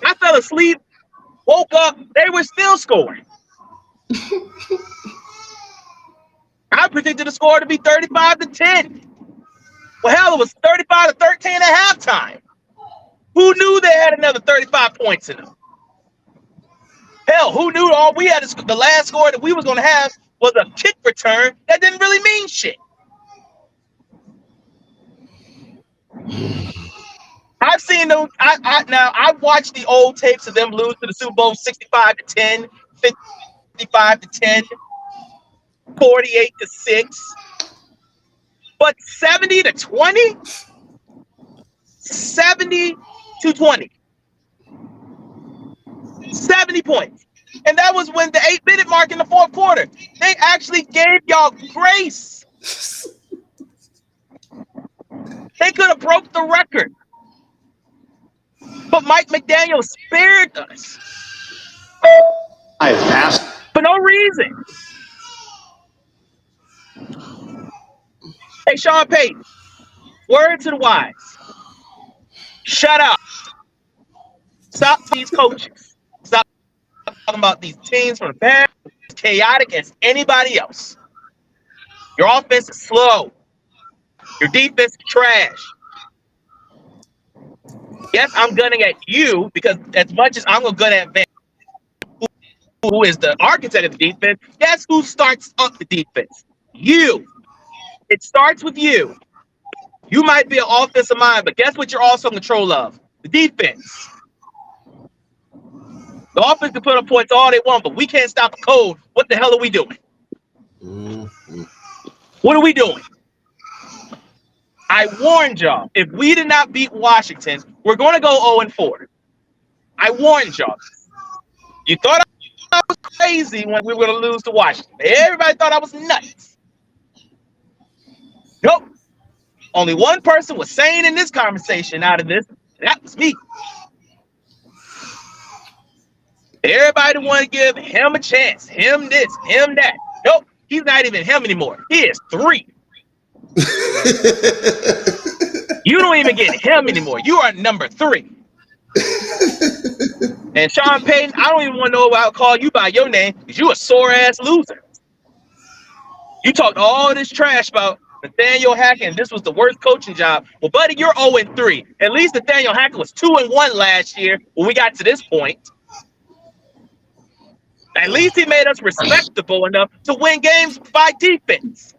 I fell asleep, woke up, they were still scoring. I predicted the score to be 35-10. Well, hell, it was 35-13 at halftime. Who knew they had another 35 points in them? Hell, who knew all we had the last score that we was going to have was a kick return that didn't really mean shit. I've seen them. I've watched the old tapes of them lose to the Super Bowl 65-10, 55-10, 48-6. But 70-20? 70-20. 70 points. And that was when the 8-minute mark in the fourth quarter. They actually gave y'all grace. They could have broke the record. But Mike McDaniel spared us. For no reason. Hey, Sean Payton, word to the wise. Shut up. Stop these coaches. Stop talking about these teams from the Bears, as chaotic as anybody else. Your offense is slow. Your defense is trash. Yes, I'm gunning at you because as much as I'm going to gun at Van, who is the architect of the defense, guess who starts up the defense? You. It starts with you. You might be an offensive mind, but guess what you're also in control of? The defense. The offense can put up points all they want, but we can't stop the code. What the hell are we doing? What are we doing? I warned y'all, if we did not beat Washington, we're going to go 0-4. I warned y'all. You thought I was crazy when we were going to lose to Washington. Everybody thought I was nuts. Nope. Only one person was sane in this conversation out of this, and that was me. Everybody want to give him a chance. Him this, him that. Nope. He's not even him anymore. He is 3. You don't even get him anymore. You are number 3. And Sean Payton, I don't even want to know why I'll call you by your name because you a sore-ass loser. You talked all this trash about Nathaniel Hackett. This was the worst coaching job. Well, buddy, you're 0-3. At least Nathaniel Hackett was 2-1 last year when we got to this point. At least he made us respectable enough to win games by defense.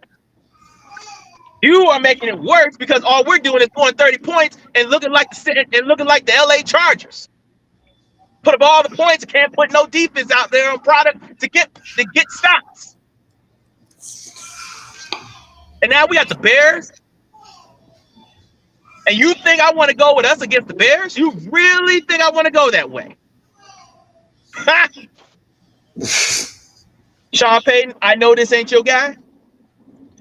You are making it worse because all we're doing is scoring 30 points and looking like the LA Chargers. Put up all the points and can't put no defense out there on product to get stops. And now we got the Bears. And you think I want to go with us against the Bears? You really think I want to go that way? Sean Payton, I know this ain't your guy.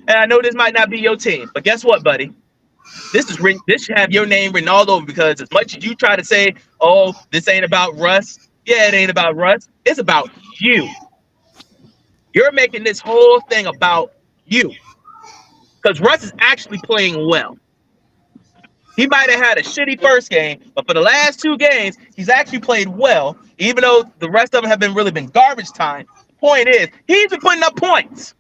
And I know this might not be your team. But guess what, buddy? This should have your name written all over because as much as you try to say, oh, this ain't about Russ. Yeah, it ain't about Russ. It's about you. You're making this whole thing about you. Because Russ is actually playing well. He might have had a shitty first game, but for the last 2 games, he's actually played well, even though the rest of them have really been garbage time. The point is, he's been putting up points.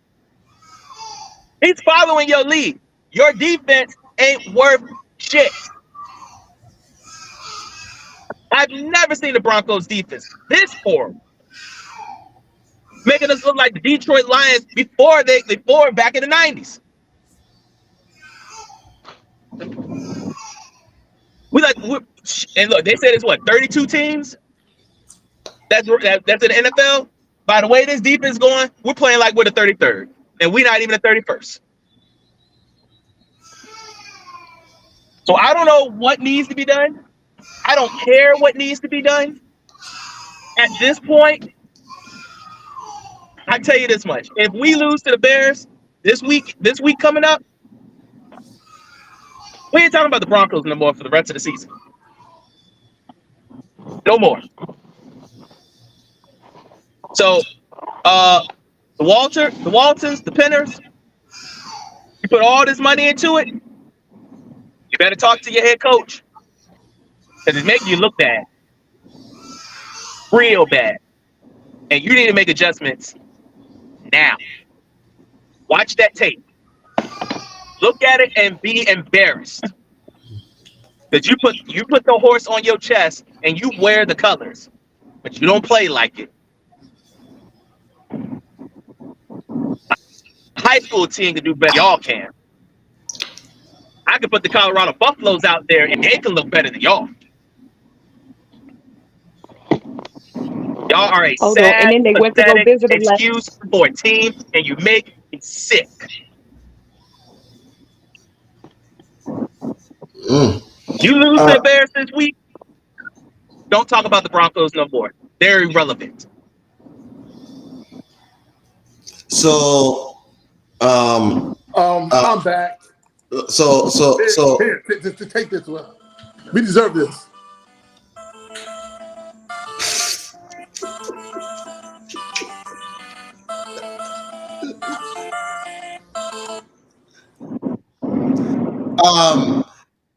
He's following your lead. Your defense ain't worth shit. I've never seen the Broncos defense this horrible. Making us look like the Detroit Lions before back in the 90s. And look, they said it's what, 32 teams? That's in the NFL. By the way this defense is going, we're playing like we're the 33rd, and we're not even the 31st. So I don't know what needs to be done. I don't care what needs to be done. At this point, I tell you this much: if we lose to the Bears this week coming up, we ain't talking about the Broncos no more for the rest of the season. No more. So, the Waltons, the Penners, you put all this money into it, you better talk to your head coach. Because it's making you look bad. Real bad. And you need to make adjustments now. Watch that tape. Look at it and be embarrassed. Because you put the horse on your chest and you wear the colors. But you don't play like it. High school team can do better. Y'all can. I could put the Colorado Buffaloes out there, and they can look better than y'all. Y'all are a Hold on. And sad, then they went to go pathetic visit them last. excuse for a team, and you make me sick. You lose to the Bears this week, don't talk about the Broncos no more. They're irrelevant. So, I'm back. so Here, take this one. We deserve this.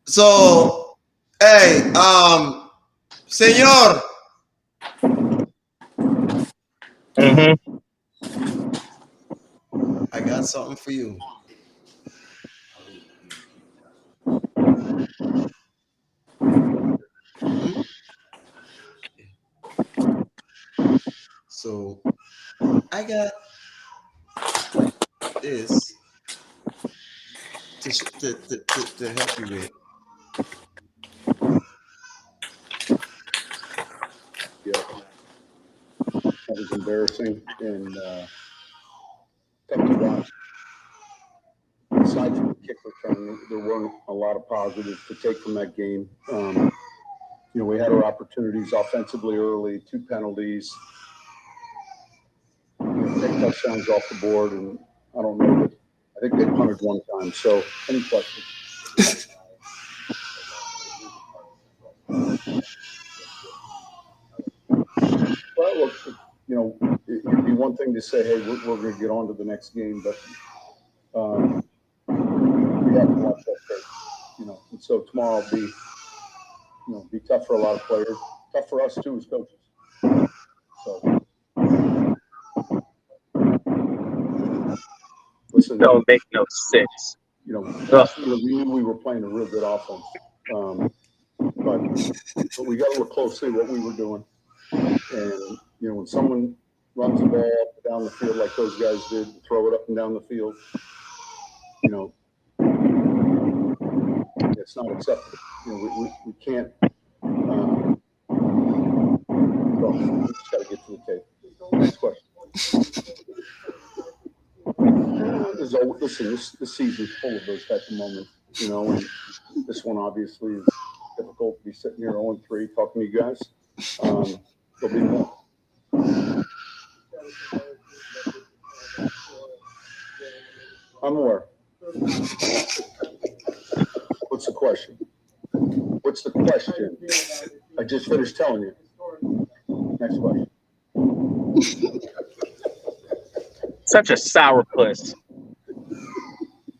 so, hey, Senor. I got something for you. So, I got this to help you with. Yeah, that was embarrassing and tough to watch. Aside from the kick return, there weren't a lot of positives to take from that game. We had our opportunities offensively early, 2 penalties, take touchdowns off the board, and I don't know, but I think they punted 1 time. So, any questions? Well, look, it'd be one thing to say, hey, we're going to get on to the next game, but we have to watch that tape, and so tomorrow will be tough for a lot of players, tough for us too as coaches. So, listen, Don't make no sense. we knew we were playing a real good offense, but we got to look closely at what we were doing, and when someone runs the ball up and down the field like those guys did, throw it up and down the field, it's not acceptable. We can't. We just got to get to the tape. Next question. Listen, this season's full of those type of moments, and this one obviously is difficult to be sitting here 0-3 talking to you guys. There'll be more. I'm aware. What's the question? What's the question? I just finished telling you. Next question. Such a sourpuss.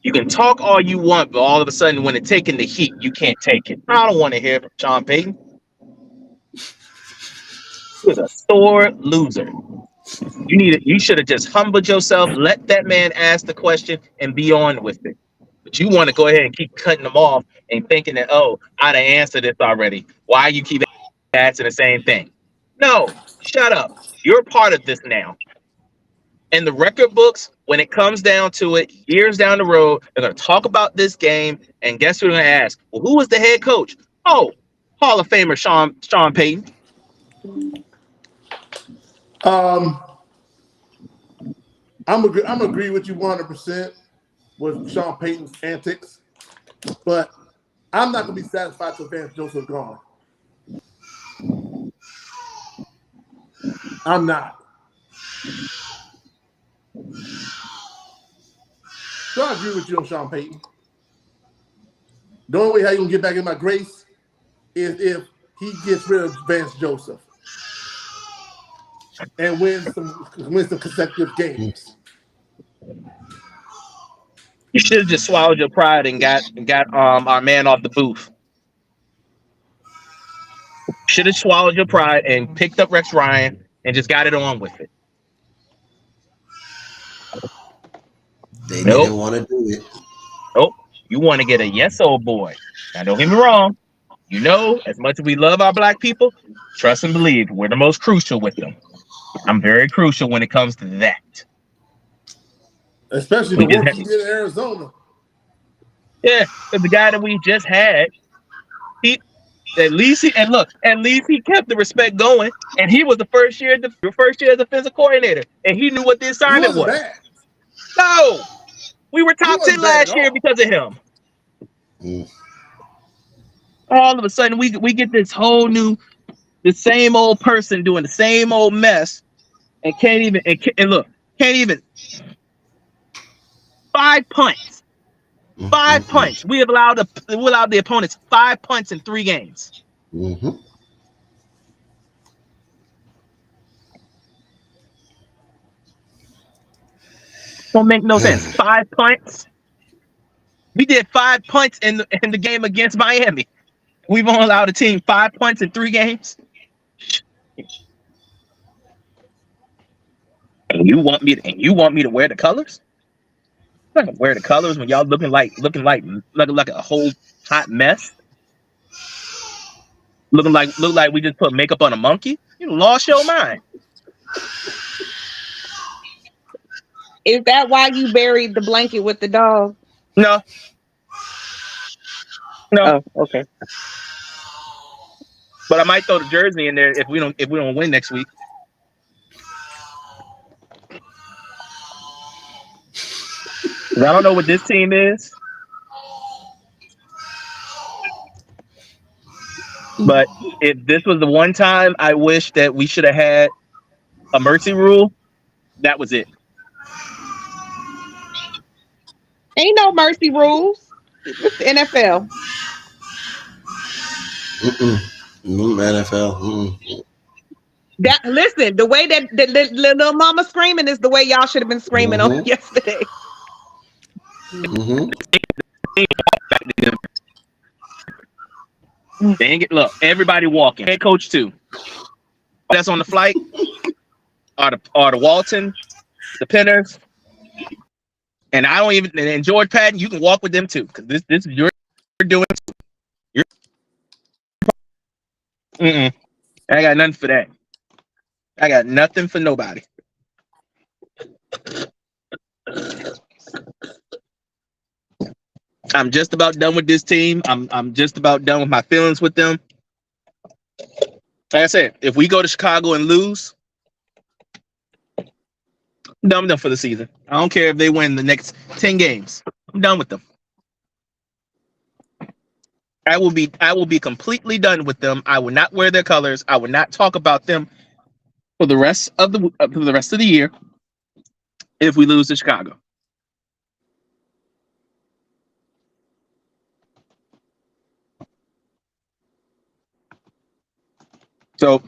You can talk all you want, but all of a sudden, when it's taking the heat, you can't take it. I don't want to hear from Sean Payton. He was a sore loser. You should have just humbled yourself, let that man ask the question, and be on with it. But you want to go ahead and keep cutting them off and thinking that, oh, I'd have answered this already. Why you keep asking the same thing? No, shut up. You're part of this now. And the record books, when it comes down to it, years down the road, they're going to talk about this game. And guess who they're going to ask? Well, who was the head coach? Oh, Hall of Famer Sean Payton. I'm agree with you 100% with Sean Payton's antics, but I'm not going to be satisfied till Vance Joseph gone. I'm not. So I agree with you on Sean Payton. The only way how you can get back in my grace is if he gets rid of Vance Joseph and wins some consecutive games. You should have just swallowed your pride and got our man off the booth. Should have swallowed your pride and picked up Rex Ryan and just got it on with it. They didn't want to do it. Nope. You want to get a yes, old boy. Now, don't get me wrong. As much as we love our black people, trust and believe, we're the most crucial with them. I'm very crucial when it comes to that. Especially the work he did in Arizona. Yeah, the guy that we just had, he at least he kept the respect going, and he was the first year defensive coordinator, and he knew what the He assignment wasn't was. bad. No, we were He top 10 wasn't bad at last year all. because of him. Mm. All of a sudden, we get this whole new, the same old person doing the same old mess, and can't even 5 punts. Five punts. We allowed the opponents 5 punts in 3 games. Mm-hmm. Don't make no sense. 5 punts. We did 5 punts in the game against Miami. We've only allowed a team 5 punts in 3 games. And you want me to wear the colors? I'm not gonna wear the colors when y'all looking like a whole hot mess. Look like we just put makeup on a monkey. You lost your mind. Is that why you buried the blanket with the dog? No. Oh, okay. But I might throw the jersey in there if we don't win next week. I don't know what this team is, but if this was the one time I wish that we should have had a mercy rule, that was it. Ain't no mercy rules. It's the NFL. NFL. That listen, the way that the little mama screaming is the way y'all should have been screaming on yesterday. Dang it! Look, everybody walking. Head coach too. That's on the flight. Are the Walton, the Penners, and I don't even. And George Patton, you can walk with them too, because this is you're doing. You're. I got nothing for that. I got nothing for nobody. I'm just about done with this team. I'm just about done with my feelings with them. Like I said, if we go to Chicago and lose, I'm done for the season. I don't care if they win the next 10 games. I'm done with them. I will be completely done with them. I will not wear their colors. I will not talk about them for the rest of the year if we lose to Chicago. So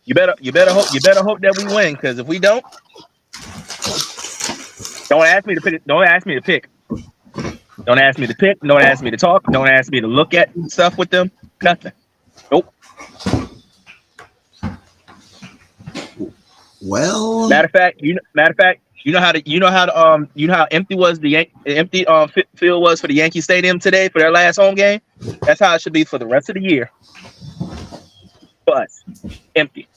you better hope that we win, because if we don't ask me to pick. Don't ask me to pick. Don't ask me to pick. Don't ask me to talk. Don't ask me to look at stuff with them. Nothing. Nope. Well, Matter of fact, you know how empty was the empty field was for the Yankee Stadium today for their last home game. That's how it should be for the rest of the year. But empty.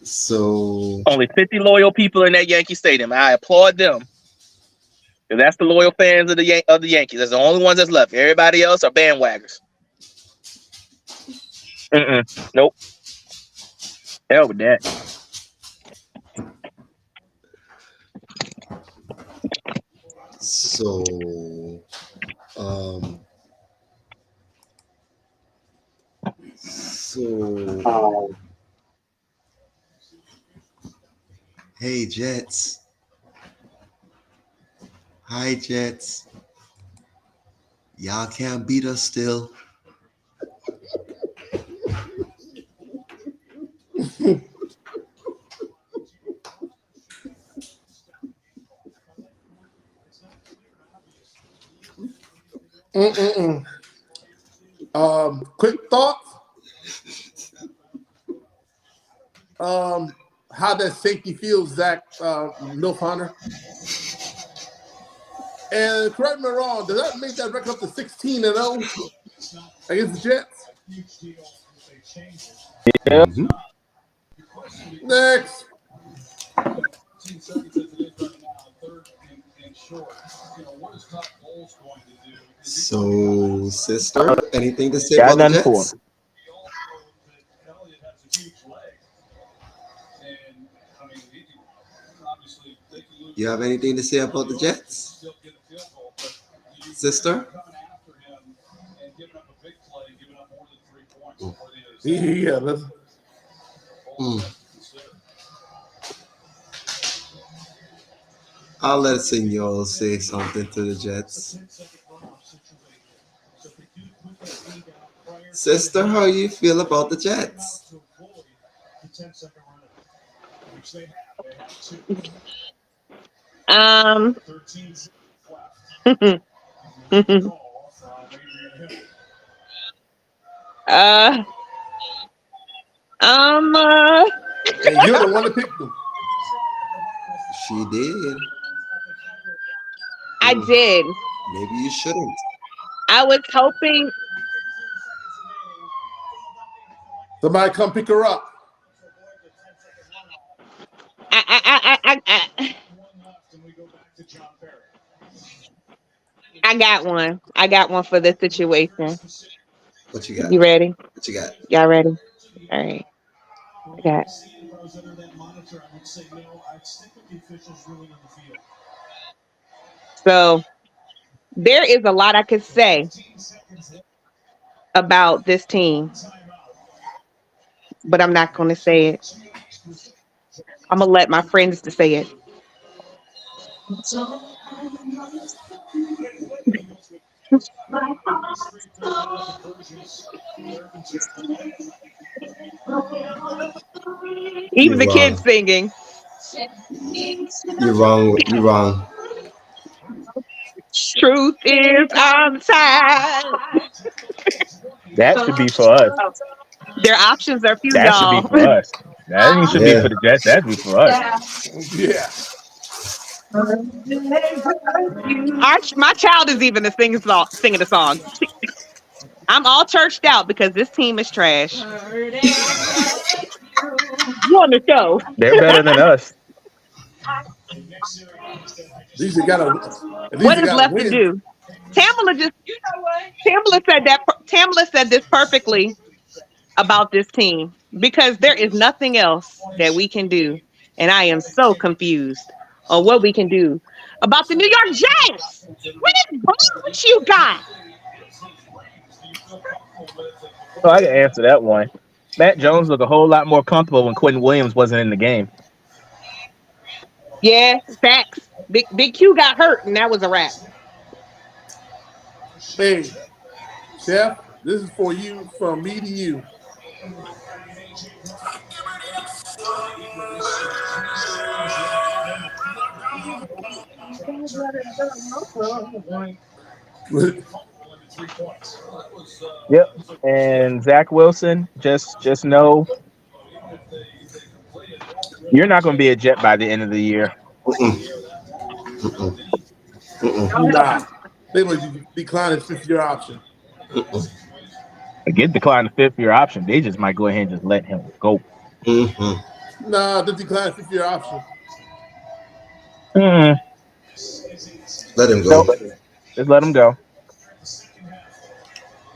So Only 50 loyal people in that Yankee Stadium. I applaud them. That's the loyal fans of the Yankees. That's the only ones that's left. Everybody else are bandwaggers. Nope. Hell with that. Hey Jets. Hi Jets. Y'all can't beat us still. Quick thoughts. How that safety feels, Zach Milfhunter. And correct me wrong, does that make that record up to 16-0 against the Jets? Yeah. Next. So, sister, anything to say Got about the nothing for Jets? him. You have anything to say about the Jets, sister? Yeah, Mm. I'll let Senor say something to the Jets. Sister, how you feel about the Jets? Um, uh, uh, hey, you're the one that picked them. She did. I Mm, did. maybe you shouldn't. I was hoping. Somebody come pick her up. I got one. I got one for this situation. What you got? You ready? What you got? Y'all ready? All right. I got. So there is a lot I could say about this team, but I'm not going to say it. I'm gonna let my friends to say it. Even You're the kids wrong. singing. You're wrong. You're wrong. Truth is on side. That should be for us. Their options are few, That should be y'all. for us. That ain't should be Yeah. for the Jets. That'd be for us. Yeah. My child is even singing the song. I'm all churched out because this team is trash. You on the show? They're better than us. At least they got a. At least What they is got a left to win. do? Tamala just Tamala said that. Tamala said this perfectly about this team because there is nothing else that we can do, and I am so confused on what we can do about the New York Jets. What is wrong with you guys? So I can answer that one. Matt Jones looked a whole lot more comfortable when Quentin Williams wasn't in the game. Yeah, facts. Big Q got hurt, and that was a wrap. Hey, Chef, this is for you, from me to you. Yep. And Zach Wilson, just know you're not going to be a Jet by the end of the year. Mm-mm. Mm-mm. Mm-mm. Nah, they will decline his fifth-year option. Mm-mm. Get declined the fifth year option. They just might go ahead and just let him go. Mm-hmm. Nah, they decline his fifth-year option. Mm, Let him go. nope. Just let him go.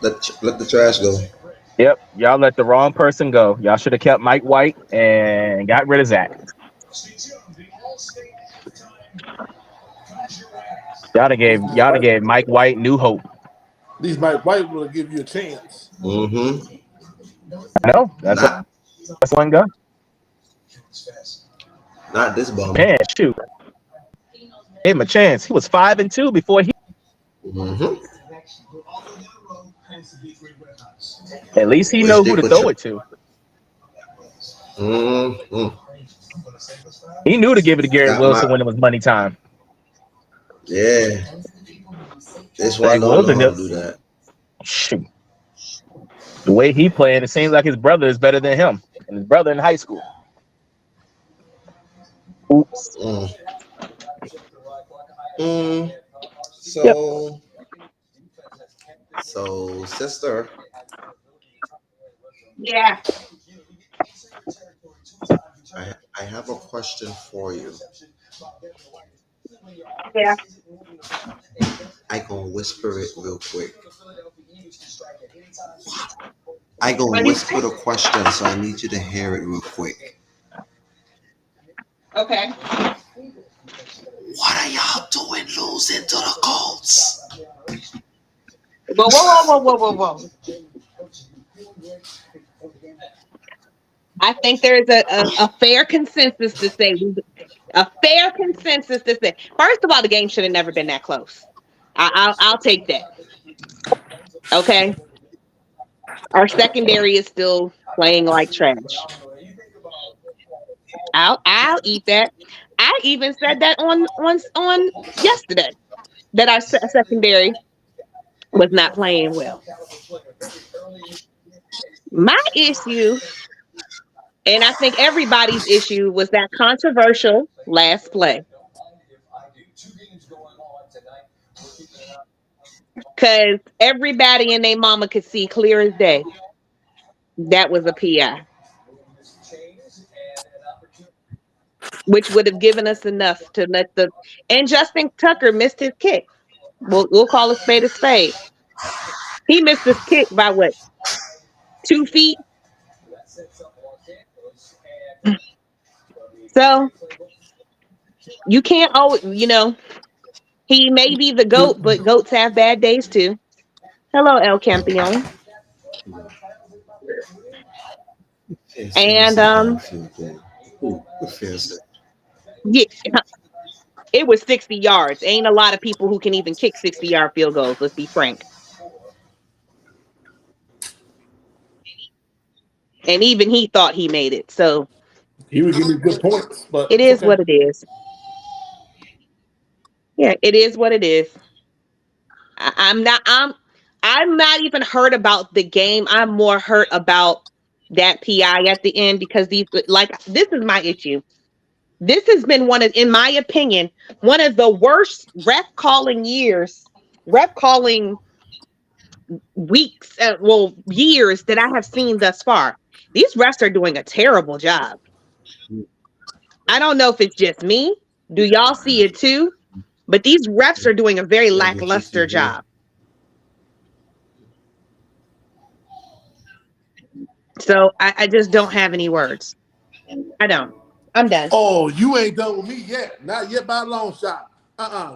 Let the trash go. Yep. Y'all let the wrong person go. Y'all should have kept Mike White and got rid of Zach. Y'all done gave Mike White new hope. At least Mike White will give you a chance. Mm-hmm. No, Not that's one go. not this bum. Man, shoot. Gave him a chance. He was 5-2 before he. Mm-hmm. At least he Wish know they who to could. throw it to. Mm-hmm. He knew to give it to Garrett Got Wilson my when it was money time. yeah. This one Zach don't know Wilson, how to do that. shoot. The way he playing, it seems like his brother is better than him, and his brother in high school. Oops. Mm. Mm. Yep. So sister, Yeah, I have a question for you. yeah. I gonna whisper it real quick. I gonna whisper the question, so I need you to hear it real quick. Okay. What are y'all doing losing to the Colts? Whoa, whoa, whoa, whoa, whoa, whoa, whoa. I think there's a fair consensus to say first of all, the game should have never been that close. I'll take that. Okay. Our secondary is still playing like trash. I'll eat that. I even said that on yesterday that our secondary was not playing well. My issue, and I think everybody's issue, was that controversial last play. Because everybody and their mama could see clear as day that was a PI, which would have given us enough to let the. And Justin Tucker missed his kick. We'll call a spade a spade. He missed his kick by what, 2 feet? So you can't always, he may be the GOAT, but GOATs have bad days too. Hello, El Campeon. And yeah, it was 60 yards. Ain't a lot of people who can even kick 60-yard field goals, let's be frank. And even he thought he made it. So He would give me good points, but it is what it is. Yeah, it is what it is. I'm not even hurt about the game. I'm more hurt about that PI at the end because this is my issue. This has been in my opinion, one of the worst ref calling weeks, years that I have seen thus far. These refs are doing a terrible job. I don't know if it's just me. Do y'all see it too? But these refs are doing a very lackluster job. So I just don't have any words. I don't. I'm done. Oh, you ain't done with me yet. Not yet by a long shot.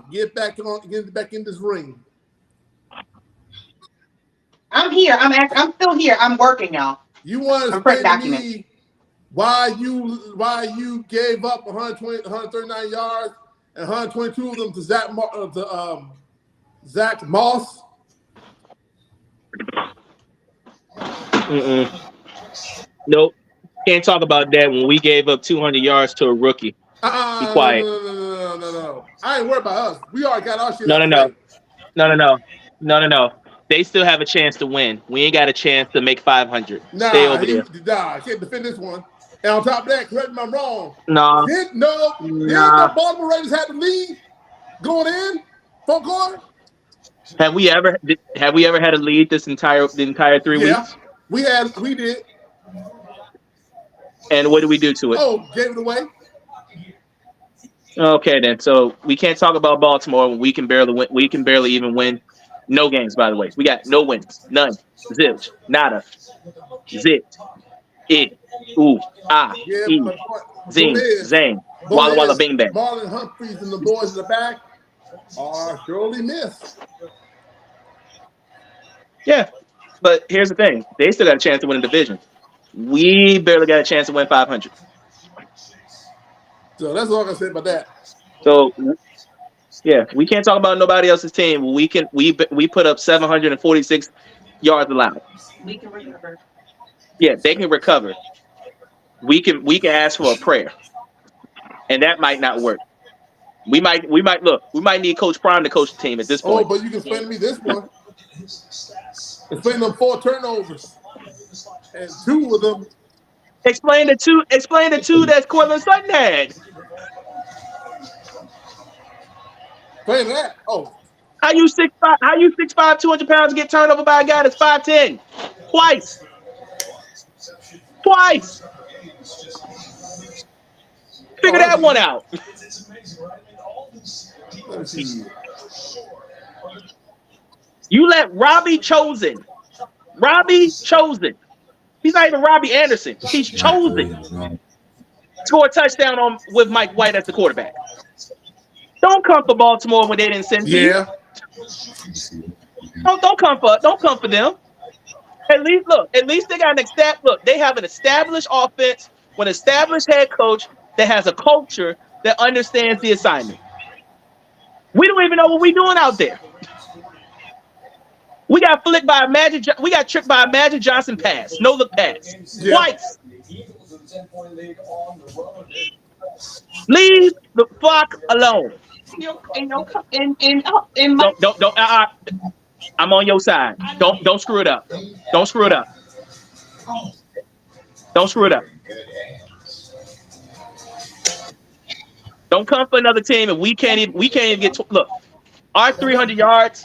Get back in this ring. I'm here. I'm still here. I'm working, y'all. You want to explain to me why you gave up 139 yards and 122 of them to Zach Moss? Nope. Can't talk about that when we gave up 200 yards to a rookie. Be quiet. No. I ain't worried about us. We already got our shit. No. They still have a chance to win. We ain't got a chance to make 500. Stay over there. I can't defend this one. And on top of that, correct me if I'm wrong. Nah. Didn't the Baltimore Raiders have the lead going in? Fourth quarter? Have we ever had a lead the entire 3 weeks? We did. And what did we do to it? Oh, gave it away. Okay, then. So we can't talk about Baltimore when we can barely win. We can barely even win. No games, by the way. We got no wins. None. Zilch. Nada. Zit. It. Ooh. Ah. E. Zing. Zang. Walla Walla Bing Bang. Marlon Humphreys and the boys in the back are surely missed. Yeah. But here's the thing. They still got a chance to win a division. We barely got a chance to win 500. So that's all I can say about that. So, yeah, we can't talk about nobody else's team. We put up 746 yards allowed. We can recover. Yeah, they can recover. We can ask for a prayer, and that might not work. We might need Coach Prime to coach the team at this point. Oh, but you can explain to me this one. Explain them 4 turnovers, and 2 of them. Explain the two that Cortland Sutton had. Explain that. Oh. How you 6'5", 200 pounds get turned over by a guy that's 5'10"? Twice. Figure that one out. Let me see. You let Robbie Chosen. He's not even Robbie Anderson. He's Chosen. Score a touchdown on with Mike White as the quarterback. Don't come for Baltimore when they didn't send for you. Yeah. Don't come for them. At least they got they have an established offense with an established head coach that has a culture that understands the assignment. We don't even know what we're doing out there. We got tricked by a Magic Johnson pass, no look pass, twice. Leave the fuck alone. I'm on your side. Don't screw it up. Don't screw it up. Don't screw it up. Don't come for another team, and we can't even get. Look, our 300 yards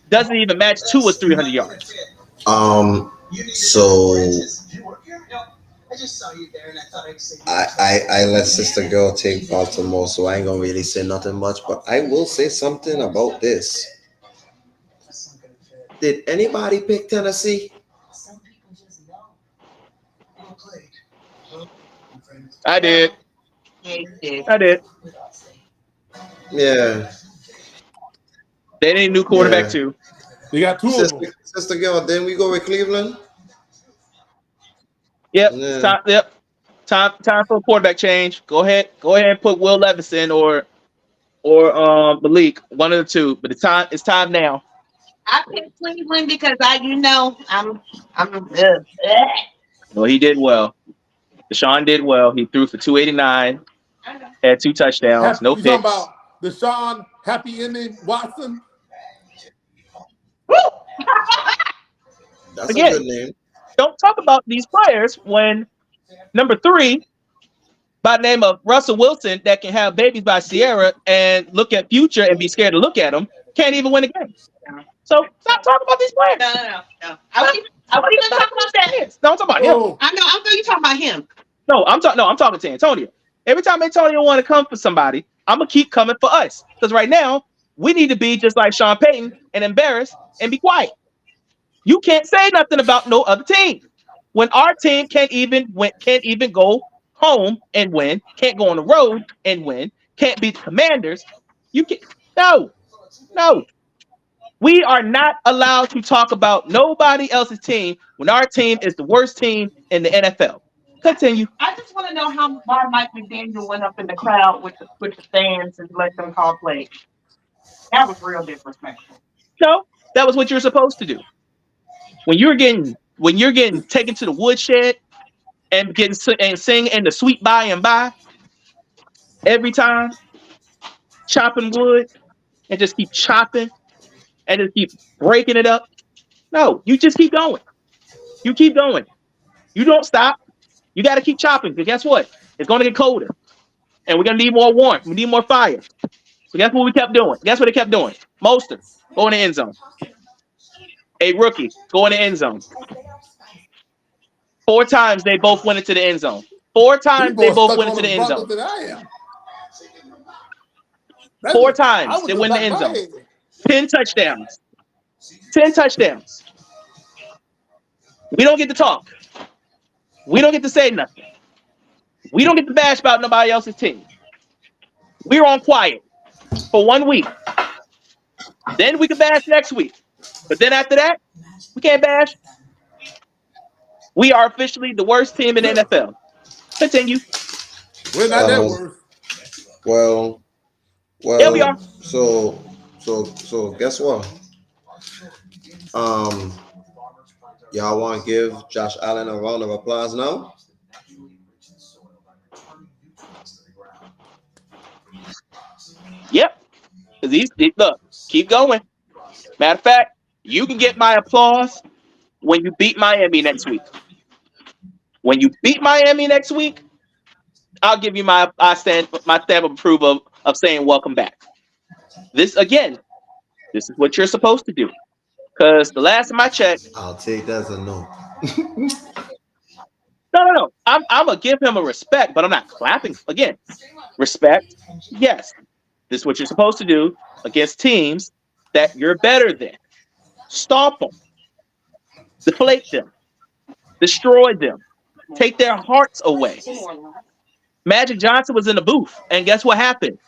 doesn't even match Tua's 300 yards. So I let sister girl take Baltimore, so I ain't gonna really say nothing much, but I will say something about this. Did anybody pick Tennessee? I did. Yeah. They need a new quarterback too. You got two of them. Sister girl, then we go with Cleveland. Yep. Yeah. Time for a quarterback change. Go ahead and put Will Levinson or Malik, one of the two. But it's time now. I picked Cleveland because I'm. Well, he did well. Deshaun did well. He threw for 289, had 2 touchdowns, no You picks. talking about Deshaun Happy Ending Watson? That's Again, a good name. Don't talk about these players when number 3, by the name of Russell Wilson, that can have babies by Sierra and look at Future and be scared to look at them, can't even win a game. So stop talking about these players. No. I wasn't even talking about that. No, I'm talking about him. Oh, I know you talking about him. No, I'm talking to Antonio. Every time Antonio want to come for somebody, I'm gonna keep coming for us. Because right now, we need to be just like Sean Payton and embarrassed and be quiet. You can't say nothing about no other team. When our team can't even go home and win, can't go on the road and win, can't beat the Commanders, you can no. We are not allowed to talk about nobody else's team when our team is the worst team in the NFL. Continue. I just want to know why Mike McDaniel went up in the crowd with the fans and let them call plays. That was real disrespectful. No, that was what you're supposed to do. When you're getting taken to the woodshed and sing in the sweet by and by every time, chopping wood and just keep chopping and just keep breaking it up. No, you just keep going. You keep going. You don't stop. You got to keep chopping because guess what? It's going to get colder, and we're going to need more warmth. We need more fire. So guess what we kept doing? Guess what they kept doing? Mostert, go in the end zone. A rookie, go in the end zone. 4 times they both went into the end zone. 4 times they both went into the end zone. 4 times they went in the end zone. 10 touchdowns. 10 touchdowns. We don't get to talk. We don't get to say nothing. We don't get to bash about nobody else's team. We're on quiet for 1 week. Then we can bash next week. But then after that, we can't bash. We are officially the worst team in the NFL. Continue. We're not that worst. Well, yeah, we are. So guess what? Y'all want to give Josh Allen a round of applause now? Yep. Look, keep going. Matter of fact, you can get my applause when you beat Miami next week. When you beat Miami next week, I'll give you my stamp of approval of saying welcome back. This is what you're supposed to do. Because the last time I checked, I'll take that as a no. No. I'm gonna give him a respect, but I'm not clapping. Again, respect, yes. This is what you're supposed to do against teams that you're better than. Stomp them, deflate them, destroy them, take their hearts away. Magic Johnson was in the booth, and guess what happened?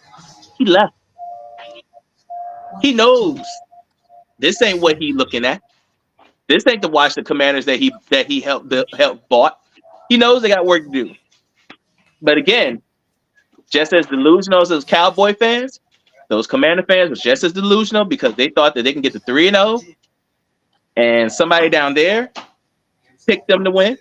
He left. He knows this ain't what he looking at. This ain't to watch the Commanders that he helped bought. He knows they got work to do. But again, just as delusional as those Cowboy fans, those Commander fans was just as delusional because they thought that they can get to 3-0, and somebody down there picked them to win.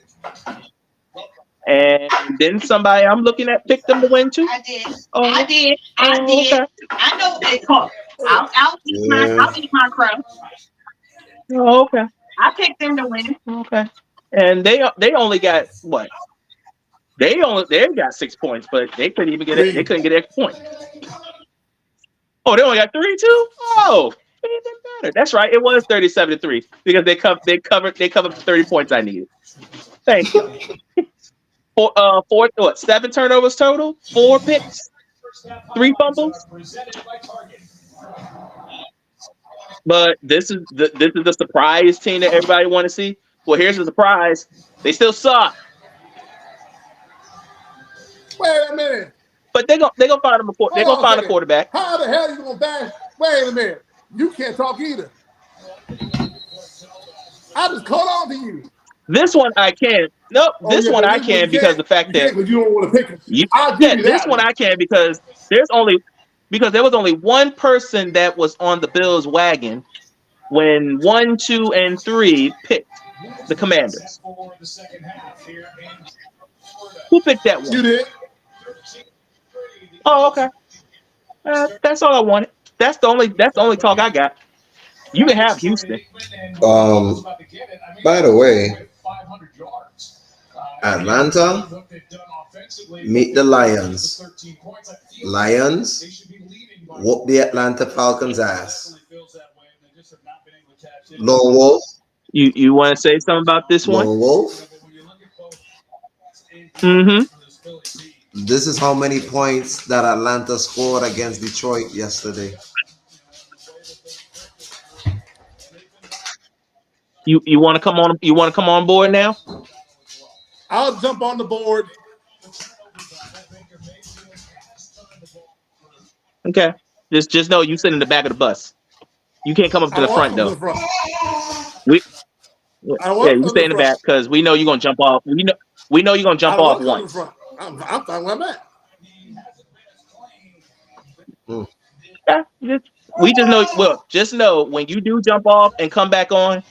And then somebody I'm looking at picked them to win too. I did. Oh, I did. okay. I know that. I'll eat my crow. Oh, okay. I picked them to win. Okay. And they only got what? They got 6 points, but they couldn't even get it. They couldn't get an extra point. Oh, they only got 3 too. Oh, even better. That's right. It was 37-3 because they covered the 30 points I needed. Thank you. 7 turnovers total, 4 picks, 3 fumbles. But this is the surprise team that everybody want to see. Well, here's the surprise: they still suck. Wait a minute. But they gonna find them a quarterback. How the hell are you gonna bash? Wait a minute. You can't talk either. I just caught on to you. This one I can. Nope. This one I can because the fact that you don't want to pick him. This one I can because there was only one person that was on the Bills wagon when 1, 2, and 3 picked the Commanders. Who picked that one? You did. Oh, okay. That's all I wanted. That's the only talk I got. You can have Houston. By the way, Atlanta meet the Lions. Lions whoop the Atlanta Falcons' ass. Lone Wolf. You want to say something about this one? Lone Wolf. Mm-hmm. This is how many points that Atlanta scored against Detroit yesterday. You want to come on? You want to come on board now? I'll jump on the board. Okay. Just know you sit in the back of the bus. You can't come up to the front though. You stay in the back because we know you're gonna jump off. We know you're gonna jump off once. I'm fine where I'm at. Yeah, we just know. Well, just know when you do jump off and come back on,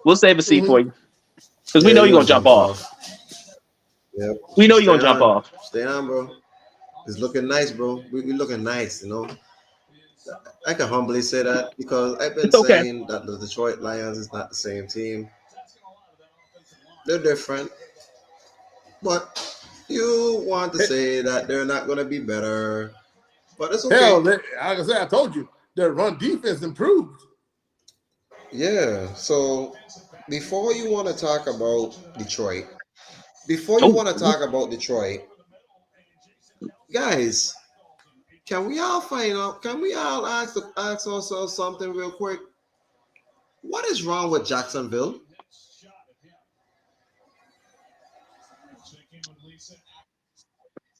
we'll save a seat for you because we know you're gonna jump off. Yep. We know you're gonna jump off. Stay on, bro. It's looking nice, bro. We looking nice, you know. I can humbly say that because I've been saying that the Detroit Lions is not the same team. They're different. But you want to say that they're not going to be better. But it's okay. Hell, like I said, I told you, their run defense improved. Yeah. So before you want to talk about Detroit, guys, can we all find out? Can we all ask ourselves something real quick? What is wrong with Jacksonville?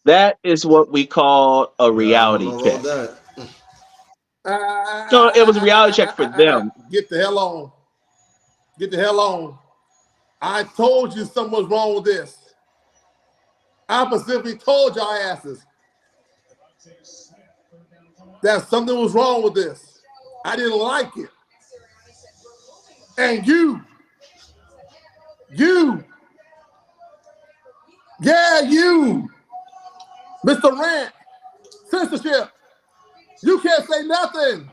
That is what we call a reality check. No, it was a reality check for them. Get the hell on. Get the hell on. I told you something was wrong with this. I specifically told y'all asses that something was wrong with this. I didn't like it. And you, Mr. Rant, censorship, you can't say nothing.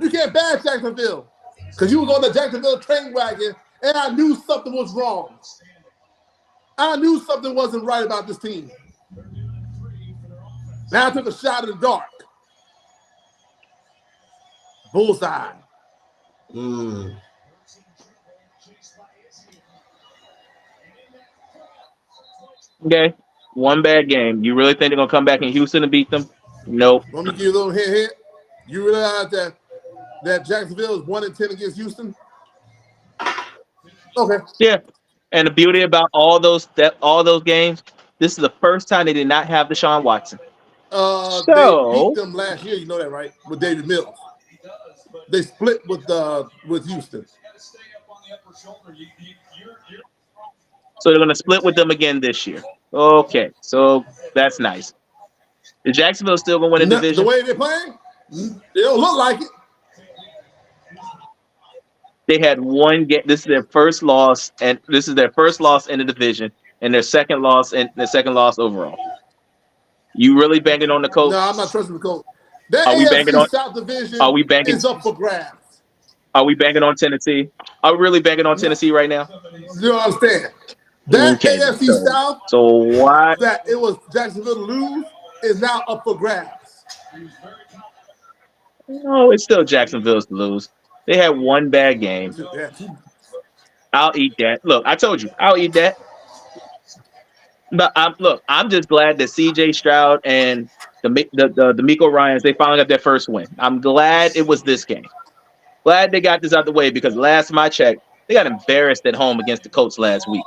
You can't bash Jacksonville because you was on the Jacksonville train wagon and I knew something was wrong. I knew something wasn't right about this team. Now I took a shot in the dark. Bullseye. Okay. One bad game. You really think they're going to come back in Houston and beat them? Nope. Let me give you a little hint. You realize that Jacksonville is 1-10 against Houston? Okay. Yeah. And the beauty about all those games, this is the first time they did not have Deshaun Watson. They beat So them last year. You know that, right? With David Mills. They split with Houston. so they're gonna split with them again this year. Okay, so that's nice. Is Jacksonville still gonna win a The division? way they're playing, they don't look like it. They had one game. This is their first loss, and this is their first loss in the division, and their second loss overall. You really banging on the Colts? No, I'm not trusting the coach. That Are we banging AFC on? South division Are we banging? is up for grabs. Are we banging on Tennessee? Are we really banging on Tennessee right now? You don't understand? That Okay, AFC South So why? that it was Jacksonville to lose is now up for grabs. No, it's still Jacksonville's to lose. They had one bad game. I'll eat that. Look, I told you, I'll eat that. But I'm just glad that C.J. Stroud and the D'Amico Ryans, they finally got their first win. I'm glad it was this game. Glad they got this out the way because last time I checked, they got embarrassed at home against the Colts last week.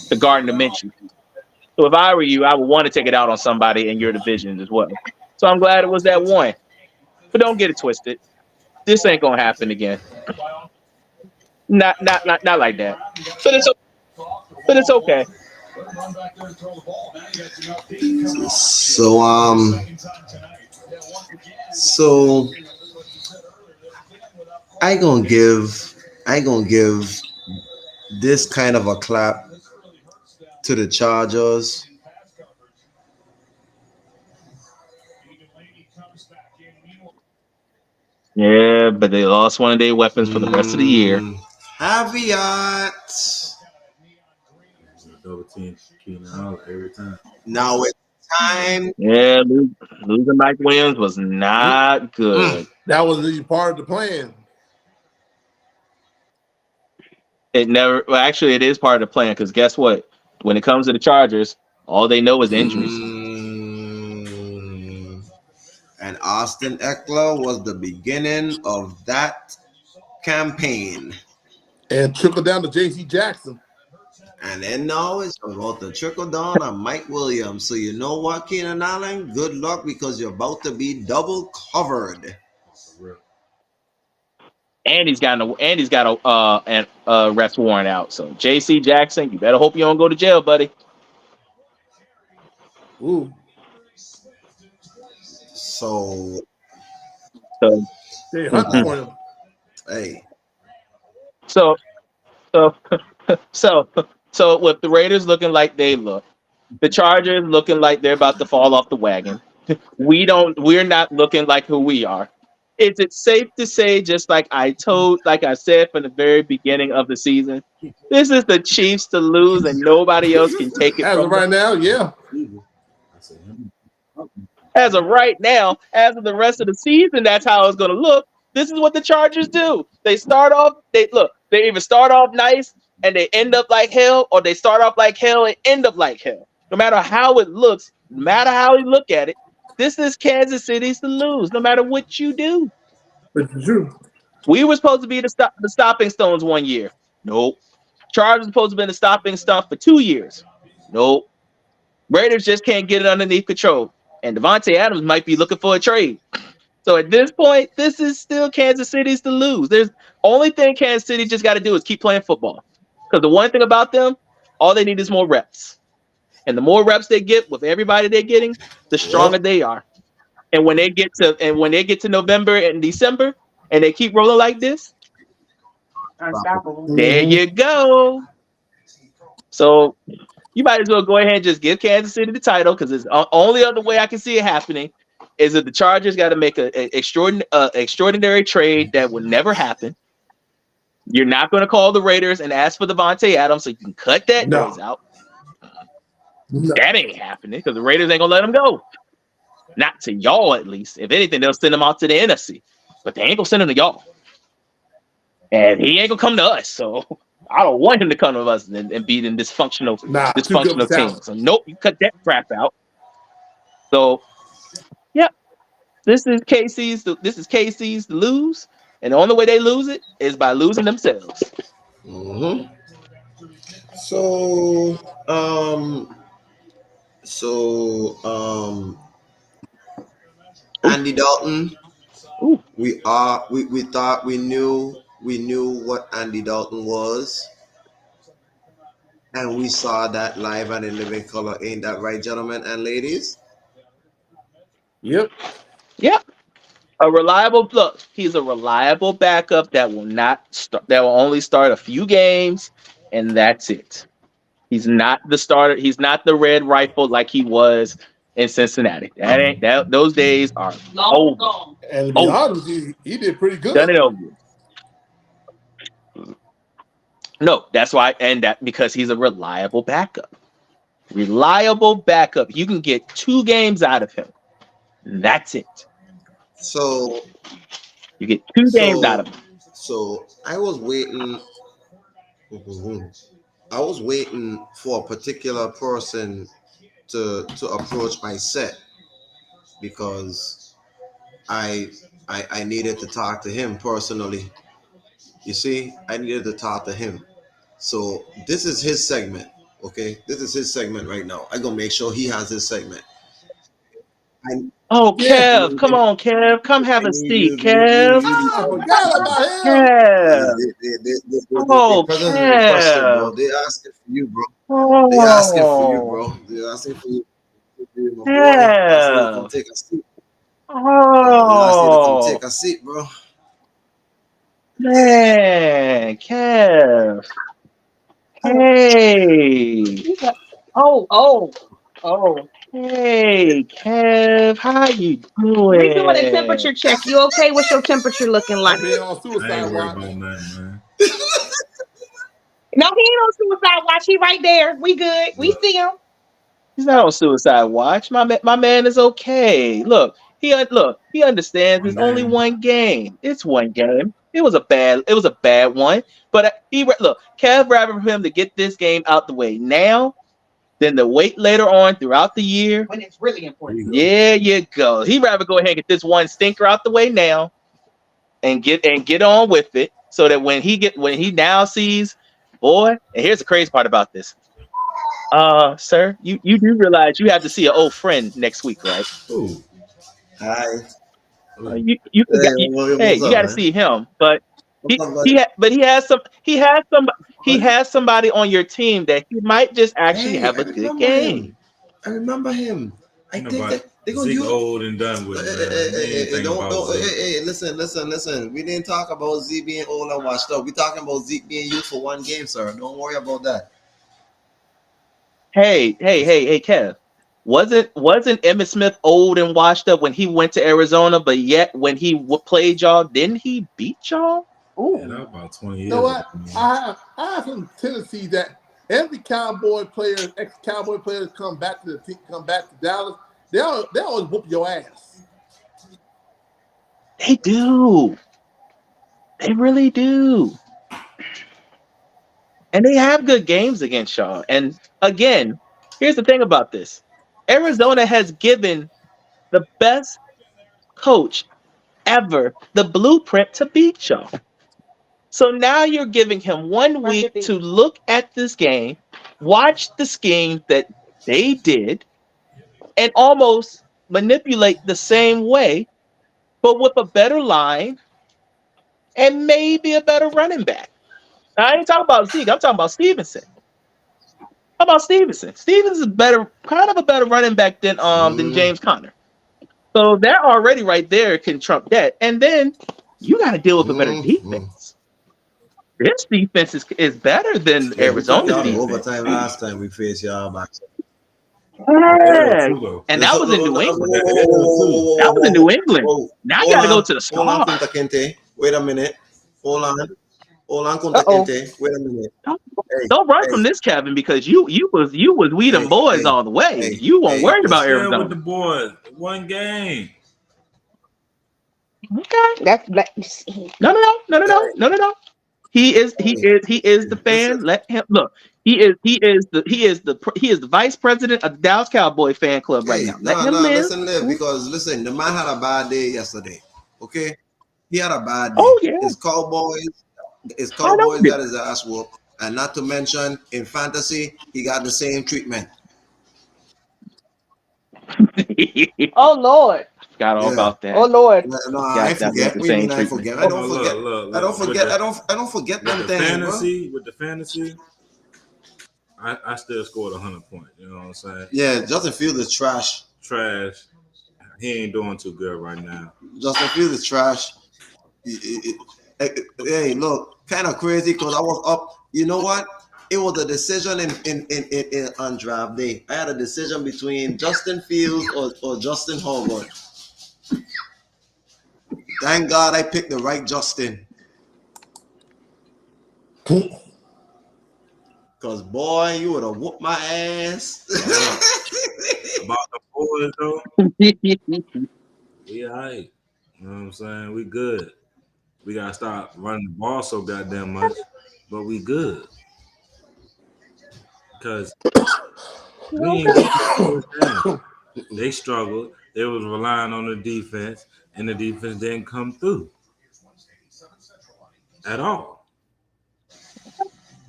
The Gardner Minshew. So if I were you, I would want to take it out on somebody in your division as well. So I'm glad it was that one. But don't get it twisted. This ain't gonna happen again. Not like that. But it's okay. So I gonna give this kind of a clap to the Chargers. Yeah, but they lost one of their weapons for the rest of the year. Caveat. Double team Keenan Allen every time. Now it's time. Yeah, losing Mike Williams was not good. That was part of the plan. It never. Well, actually, it is part of the plan because guess what? When it comes to the Chargers, all they know is injuries. And Austin Eckler was the beginning of that campaign. And trickle down to J.C. Jackson. And then now it's about to trickle down on Mike Williams. So you know what, Keenan Allen? Good luck because you're about to be double covered. And he's got a arrest warrant out. So J.C. Jackson, you better hope you don't go to jail, buddy. Ooh. So they hunting for him. Hey. So with the Raiders looking like they look, the Chargers looking like they're about to fall off the wagon. We're not looking like who we are. Is it safe to say, just like I said from the very beginning of the season, this is the Chiefs to lose and nobody else can take it as from of right now? Yeah. As of right now, as of the rest of the season, that's how it's going to look. This is what the Chargers do. They either start off nice and they end up like hell, or they start off like hell and end up like hell. No matter how it looks, no matter how you look at it, this is Kansas City's to lose, no matter what you do. It's true. We were supposed to be the stopping stones 1 year. Nope. Chargers supposed to be the stopping stuff for 2 years. Nope. Raiders just can't get it underneath control. And Devontae Adams might be looking for a trade. So at this point, this is still Kansas City's to lose. There's only thing Kansas City just got to do is keep playing football. Because the one thing about them, all they need is more reps. And the more reps they get with everybody they're getting, the stronger they are. And when they get to November and December and they keep rolling like this, there you go. So you might as well go ahead and just give Kansas City the title, because it's the only other way I can see it happening is that the Chargers got to make an extraordinary trade that would never happen. You're not going to call the Raiders and ask for Devontae Adams so you can cut that noise out. No. That ain't happening because the Raiders ain't going to let him go. Not to y'all, at least. If anything, they'll send him out to the NFC. But they ain't going to send him to y'all. And he ain't going to come to us. So I don't want him to come to us and be in dysfunctional team. So nope, you cut that crap out. So, yeah, This is KC's to lose, and the only way they lose it is by losing themselves. Mm-hmm. So, so Ooh, Andy Dalton, ooh. we thought we knew what Andy Dalton was, and we saw that live and in living color. Ain't that right, gentlemen and ladies? Yep. Yeah. A reliable look. He's a reliable backup that will not start. That will only start a few games, and that's it. He's not the starter. He's not the red rifle like he was in Cincinnati. That ain't that. Those days are Long over. gone. And to be Over. honest with you, he did pretty Done good. it over. No, that's why, and that because he's a reliable backup. Reliable backup. You can get 2 games out of him. That's it. So, You get 2 games out so, of him. so I was waiting. Mhm. I was waiting for a particular person to approach my set because I I needed to talk to him personally. You see, I needed to talk to him. So this is his segment. Okay, this is his segment right now. I'm gonna make sure he has his segment. I, Oh, Yeah. I Kev, need come him. on, Kev, come have I a need seat, you Kev. to. I forgot about him. Kev. They Oh, present requested, bro. Kev. They asking for you, bro. They asking for you, Oh, bro. They asking for you, my boy. Asking you to come Kev. take a seat. They asking you to come Oh, take a seat, bro. man, Kev. Oh, Hey. oh, oh, oh. Hey, Kev. How you We doing a temperature doing? check. You okay? What's your temperature looking I'm like? being on I suicide ain't worried watch. about nothing, man. No, he ain't on suicide watch. He right there. We good. We Look, see him. He's not on suicide watch. My man is okay. Look, he understands. one It's only game. one game. It's one game. It was a bad one. But look, Kev rather for him to get this game out the way now than to wait later on throughout the year. When it's really Here important. you go. Yeah, you go. He'd rather go ahead and get this one stinker out the way now and get on with it. So that when he now sees, boy, and here's the crazy part about this. Sir, you do realize you have to see an old friend next week, right? Ooh, Hi. ooh. You forgot. Hey, What's you up, got to man? see him, but What's up, buddy? he has somebody on your team that he might just actually Hey, have I a good remember game. him. I remember him. I You know think about that they're gonna Zeke use. old and done with, man. He ain't thinking Don't about don't. Zeke. Listen. We didn't talk about Zeke being old and washed up. We talking about Zeke being used for one game, sir. Don't worry about that. Hey, Kev. Wasn't Emmitt Smith old and washed up when he went to Arizona? But yet when he played y'all, didn't he beat y'all? Yeah, that Ooh. was about 20 You know years ago, what? man. I have some tendency that every Cowboy player, ex-Cowboy players come back to the team, come back to Dallas. They always whoop your ass. They do. They really do. And they have good games against y'all. And again, here's the thing about this. Arizona has given the best coach ever the blueprint to beat y'all. So now you're giving him one Brush your week teeth. to look at this game, watch the scheme that they did, and almost manipulate the same way, but with a better line and maybe a better running back. Now, I ain't talking about Zeke. I'm talking about Stevenson. How about Stevenson? Stevenson is better, kind of a better running back than Mm, James Conner. So that already right there can trump that. And then you got to deal with a better mm. defense. This defense is better than Yeah, we took Arizona's y'all to defense. overtime last time we faced y'all back. But they L Yeah. too though. And No, that so, was no, in no, New no, But England. that L too. That was in New England. whoa. Now you got to go to the Hold on, Star. Kunta Kinte. Wait a minute. Hold on, Uh Kunta oh. Kinte. Wait a minute. Don't, Hey, don't run hey, from this, Kevin, because you was we them hey, boys hey, all the way. hey, You weren't hey. worried I'm about Listen. still with the Arizona. boys. One game. Okay. That's black. No. Hey, He is hey, the listen. fan. Let him look. He is the vice president of the Dallas Cowboy fan club right Hey, now. Let no, him no, live. listen, live, because listen, the man had a bad day yesterday. Okay, he had a bad day. Oh yeah, His I know Cowboys he got his ass whooped, and not to mention in fantasy, he got the same treatment. did. Oh Lord. Forgot all Yeah. about Oh that. Lord. No, no, I Forgot that was forget. the What do you same mean I treatment. forget? I don't Oh, forget. look, I don't with forget. the I don't forget with them the things, bro. fantasy, I still scored 100 points. You know what I'm saying? Yeah, Justin Fields is trash. Trash. He ain't doing too good right now. Justin Fields is trash. Hey, look, kind of crazy because I was up. You know what? It was a decision in on draft day. I had a decision between Justin Fields or Justin Herbert. Thank God I picked the right Justin. Cause boy, you would have whooped my ass. About the boys though, we alright. You know what I'm saying? We good. We gotta stop running the ball so goddamn much, but we good because we ain't getting the first down. They struggled. They was relying on the defense, and the defense didn't come through at all.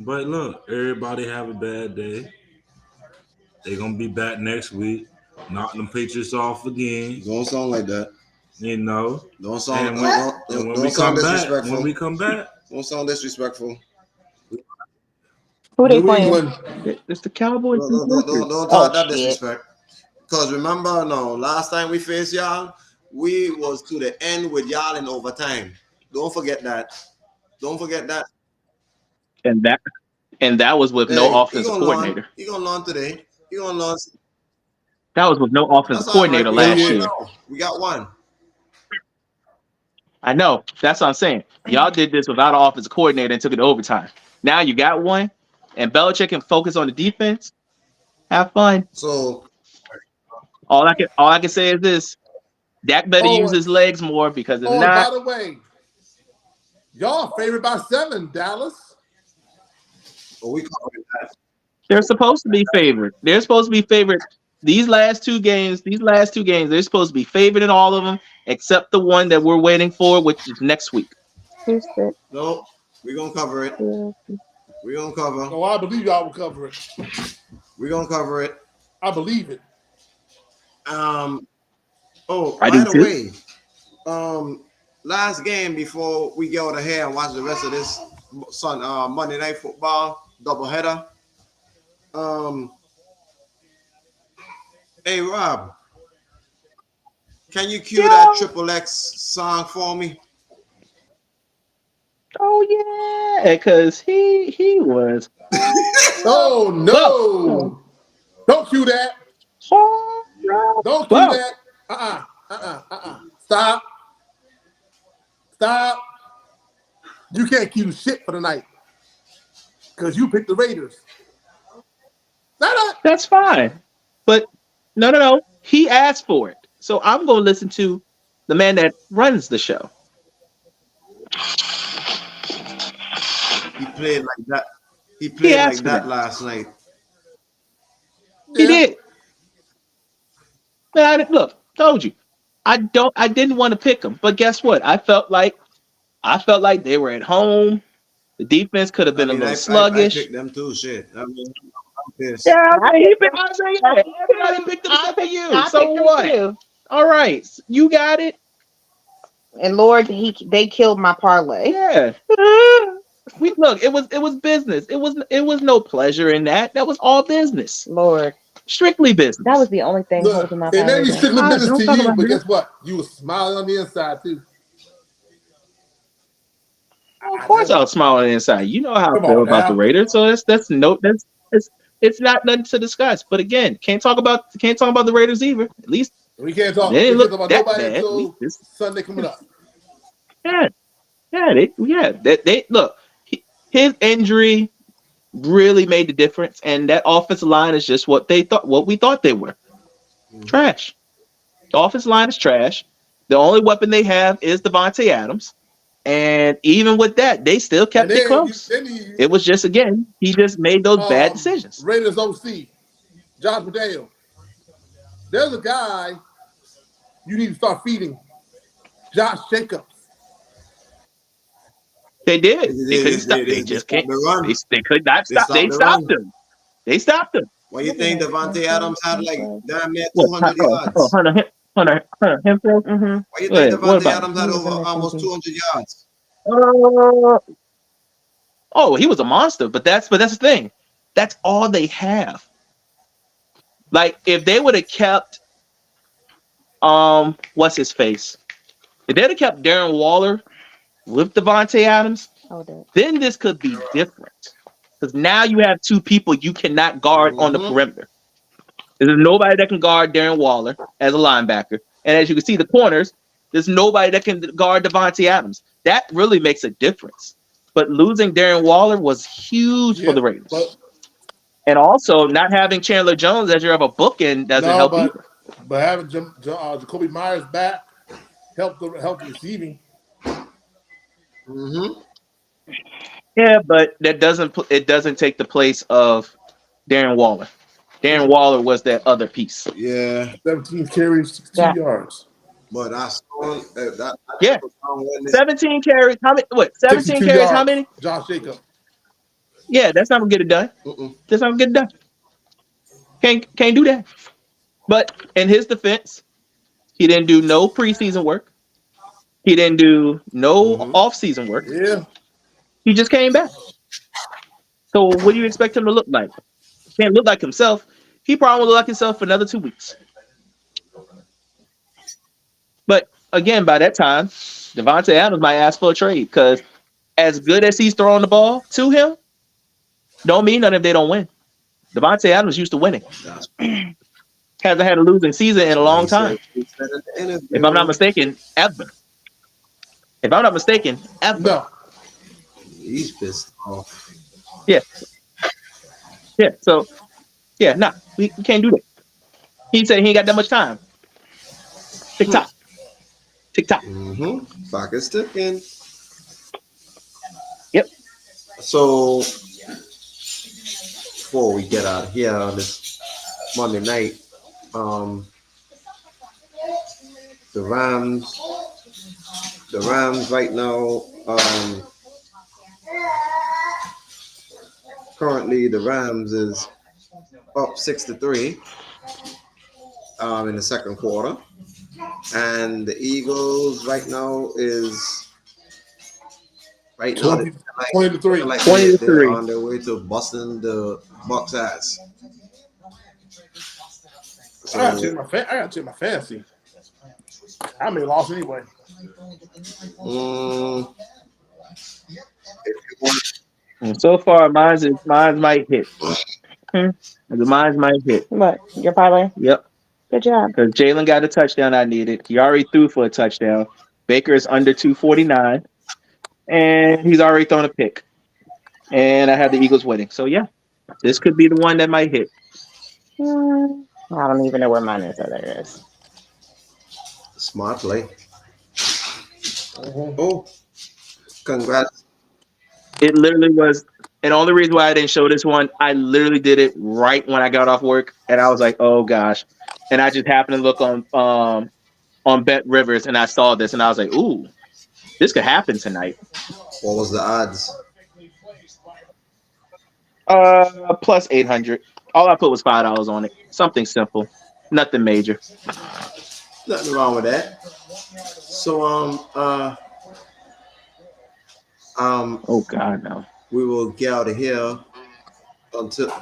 But look, everybody have a bad day. They gonna be back next week, knock them Patriots off again. Don't sound like that. You know, Don't sound. and when we Don't sound come back, disrespectful. back, Don't sound disrespectful. Who they New playing? England. It's the Cowboys Don't, and don't, don't, Panthers. don't Oh talk that shit. disrespect. Cause remember, no, last time we faced y'all, we was to the end with y'all in overtime. Don't forget that. Don't forget that. And that was with no Hey, you offensive gonna learn. coordinator. You gonna learn today. You gonna learn. That was with no That's offensive all right. coordinator We got last one Yeah. year. now. We got one. I know. That's what I'm saying. Y'all did this without an offensive coordinator and took it to overtime. Now you got one, and Belichick can focus on the defense. Have fun. So All I can say is this: Dak better use Oh, his legs more because if and not, by the way, y'all favored by 7, Dallas. we covered that. they're supposed to be favored. They're supposed to be favored. These last two games, they're supposed to be favored in all of them, except the one that we're waiting for, which is next week. No, we gonna cover it. We gonna cover. Oh, I believe y'all will cover it. We gonna cover it. I believe it. Oh, I by do the too. way, last game before we go to here and watch the rest of this Monday Night Football doubleheader. Hey Rob, can you cue that Yeah. Triple X song for me? Oh yeah, because he was Oh horrible. no! Don't cue that. Don't cue Horrible. that. Stop. Stop. You can't cue shit for the night because you picked the Raiders. No. That's fine. But no. He asked for it. So I'm going to listen to the man that runs the show. He played like that. He He played asked like for that that. last night. He Yeah. did. Man, look, told you. I didn't want to pick him, but guess what? I felt like they were at home. The defense could have I been a mean, little I sluggish. picked them too. Shit. I mean, I'm pissed. Yeah, I I mean, picked them. I say I yeah. picked Everybody them. picked them except for you. I So picked them what? too. All right, you got it. And Lord, they killed my parlay. Yeah. We look. It was business. It was no pleasure in that. That was all business. Lord, Strictly that was business. the only thing Look, holding my it may parlay be back. strictly business Don't to talk you, about but that. guess what? You was smiling on the inside too. Of course, I was smiling on the inside. You know how I Come feel on about the now. Raiders. So it's not nothing to discuss. But again, can't talk about the Raiders either. At least We can't they talk. didn't We can't look talk about that nobody bad. At least until this. Sunday coming up. Yeah, They look. His injury really made the difference, and that offensive line is just what we thought they were. Trash. The offensive line is trash. The only weapon they have is Devontae Adams, And even with that, they still And kept it then close. It was just, again, he just made those bad decisions. Raiders OC, Josh McDaniel. There's a guy you need to start feeding, Josh Jacobs. They did. They couldn't stop. They just can't. The run. They could not stop. They the stopped run. him. They stopped him. What do you think Devontae Adams had like damn near What? 200 yards? Hunter Hemphill? Mm-hmm. What do you think What Devontae about Adams had over almost 200 yards? Oh, he was a monster. But that's the thing. That's all they have. Like if they would have kept what's his face? If they'd have kept Darren Waller with Devontae Adams, then this could be different. Because now you have two people you cannot guard on the perimeter. There's nobody that can guard Darren Waller as a linebacker. And as you can see, the corners, there's nobody that can guard Devontae Adams. That really makes a difference. But losing Darren Waller was huge for the Raiders. And also, not having Chandler Jones as your other bookend doesn't help either. But having Jacoby Myers back helped the receiving. Mm-hmm. Yeah, but it doesn't take the place of Darren Waller. Darren Waller was that other piece. Yeah. 17 carries, 16 yards. But that's that. 17 carries. How many? What? 17 carries. yards. How many? Josh Jacobs. Yeah, that's not gonna get it done. That's not gonna get it done. Can't do that. But in his defense, he didn't do no preseason work. He didn't do no off-season work. Yeah. He just came back. So what do you expect him to look like? He can't look like himself. He probably will look like himself for another 2 weeks. But again, by that time, Devontae Adams might ask for a trade because as good as he's throwing the ball to him, don't mean nothing if they don't win. Devontae Adams used to winning. Hasn't had a losing season in a long time. If I'm not mistaken, ever. If I'm not mistaken, ever. No. He's pissed off. Yeah. Yeah. So, yeah, nah, we can't do that. He said he ain't got that much time. Tick tock. Tick tock. Clock is ticking. Yep. So, before we get out of here on this Monday night, the Rams right now, currently the Rams is up 6-3 in the second quarter, and the Eagles right now is 20-3. 20-3. They're on their way to busting the BUCS ass. So, I gotta check my fantasy. I may have lost anyway. And so far, mine might hit. Mine might hit. What? Your parlay? Yep. Good job. Because Jalen got a touchdown I needed. He already threw for a touchdown. Baker is under 249. And he's already thrown a pick. And I had the Eagles winning. So, yeah, this could be the one that might hit. I don't even know where mine is. So there it is. smart play. Oh, congrats. It literally was. And the only reason why I didn't show this one, I literally did it right when I got off work. And I was like, oh, gosh. And I just happened to look on Bet Rivers, and I saw this, and I was like, ooh, this could happen tonight. What was the odds? Plus 800. All I put was $5 on it. Something simple. Nothing major. Nothing wrong with that. So, oh, God, no. we will get out of here until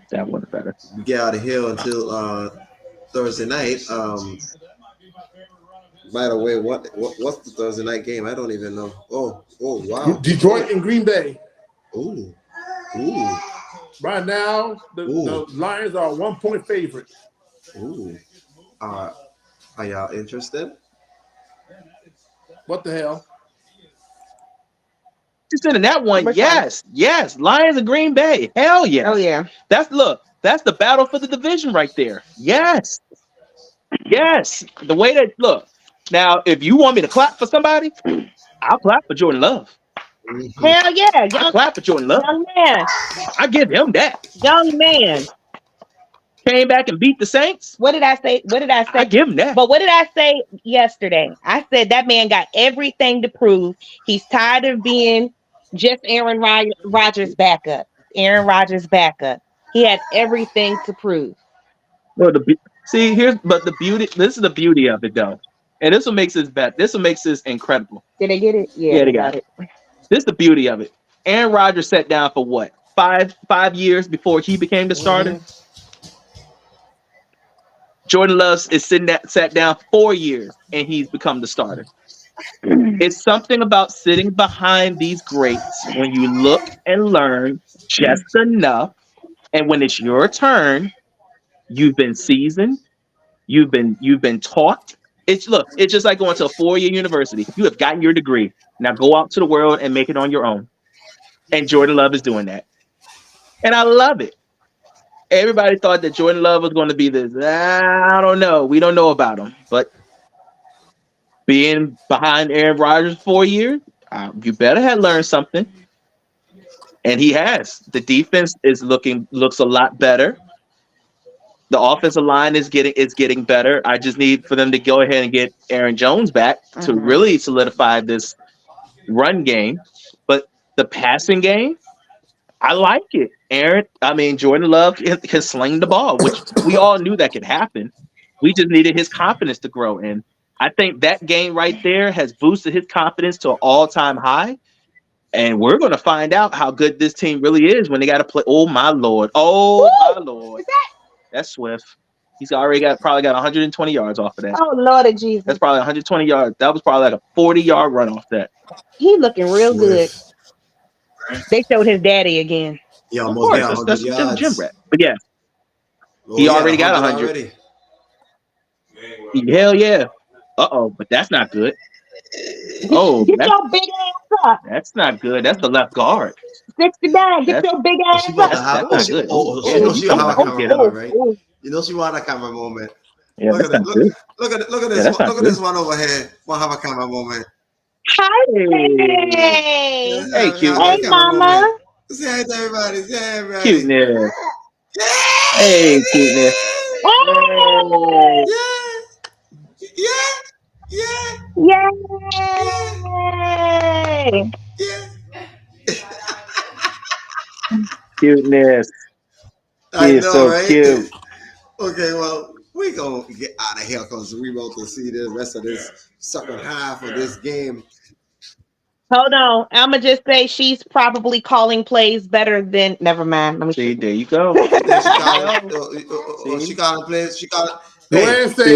that one better. We get out of here until Thursday night. By the way, what's the Thursday night game? I don't even know. Oh, wow. Detroit and Green Bay. Ooh. Right now, the Lions are a 1-point favorite. Ooh. Are y'all interested? What the hell? Just in that one, yes. Lions of Green Bay. Hell yeah. Oh yeah. That's the battle for the division right there. Yes. The way that look. Now, if you want me to clap for somebody, I'll clap for Jordan Love. Hell yeah, I young, clap for Jordan Love. young man, I give him that. young man. Came back and beat the Saints. What did I say? What did I I say? give him that. But what did I say yesterday? I said that man got everything to prove. He's tired of being just Rodgers backup. Aaron Rodgers backup. He had everything to prove. Well, see here's but the beauty. This is the beauty of it though, and this will makes this bet. This will makes this incredible. Did they get it? Yeah, Yeah, they they got got it. it. This is the beauty of it. Aaron Rodgers sat down for what? Five years before he became the starter. Jordan Love is sat down 4 years and he's become the starter. It's something about sitting behind these greats when you look and learn just enough, and when it's your turn, you've been seasoned, you've been taught. It's just like going to a 4-year university. You have gotten your degree. Now go out to the world and make it on your own. And Jordan Love is doing that. And I love it. Everybody thought that Jordan Love was going to be this. I don't know. We don't know about him. But being behind Aaron Rodgers 4 years, you better have learned something. And he has. The defense looks a lot better. The offensive line is getting better. I just need for them to go ahead and get Aaron Jones back to really solidify this run game. But the passing game, I like it. Jordan Love can sling the ball, which we all knew that could happen. We just needed his confidence to grow. And I think that game right there has boosted his confidence to an all-time high. And we're going to find out how good this team really is when they got to play. Oh, my Lord. Oh, my Lord. That's Swift. He's probably got 120 yards off of that. Oh Lord of Jesus. That's probably 120 yards. That was probably like a 40-yard run off that. He looking real good. They showed his daddy again. Yeah, Of almost course, there, that's 100 just a yards. gym rat. But yeah, Oh, he already got 100. already. Hell yeah. But that's not good. Oh, Get your big ass up. that's not good. That's the left guard. 69. Get your big Oh, ass she about up. to have. That's not good. She knows she gonna have a camera Get him. moment, right? You know she want a camera moment. Yeah, Look that's at it. not good. Look at Yeah, this. that's not Look at good. this one over here. Want to have a camera moment. Hi. Hey, Hey, cute. hey mama. Say hi to everybody. Say hi, everybody. Cuteness. Yeah. Hey, cuteness. Hey. Yeah. Yeah. Yay. Yeah. Cuteness. I He is know, so right? cute. Okay, well, we gonna get out of here because we want to see the rest of this second half of this game. Hold on. I'ma just say she's probably calling plays better than never mind. Let me See, there you go. You think she calling plays? She calling. Hey, listen.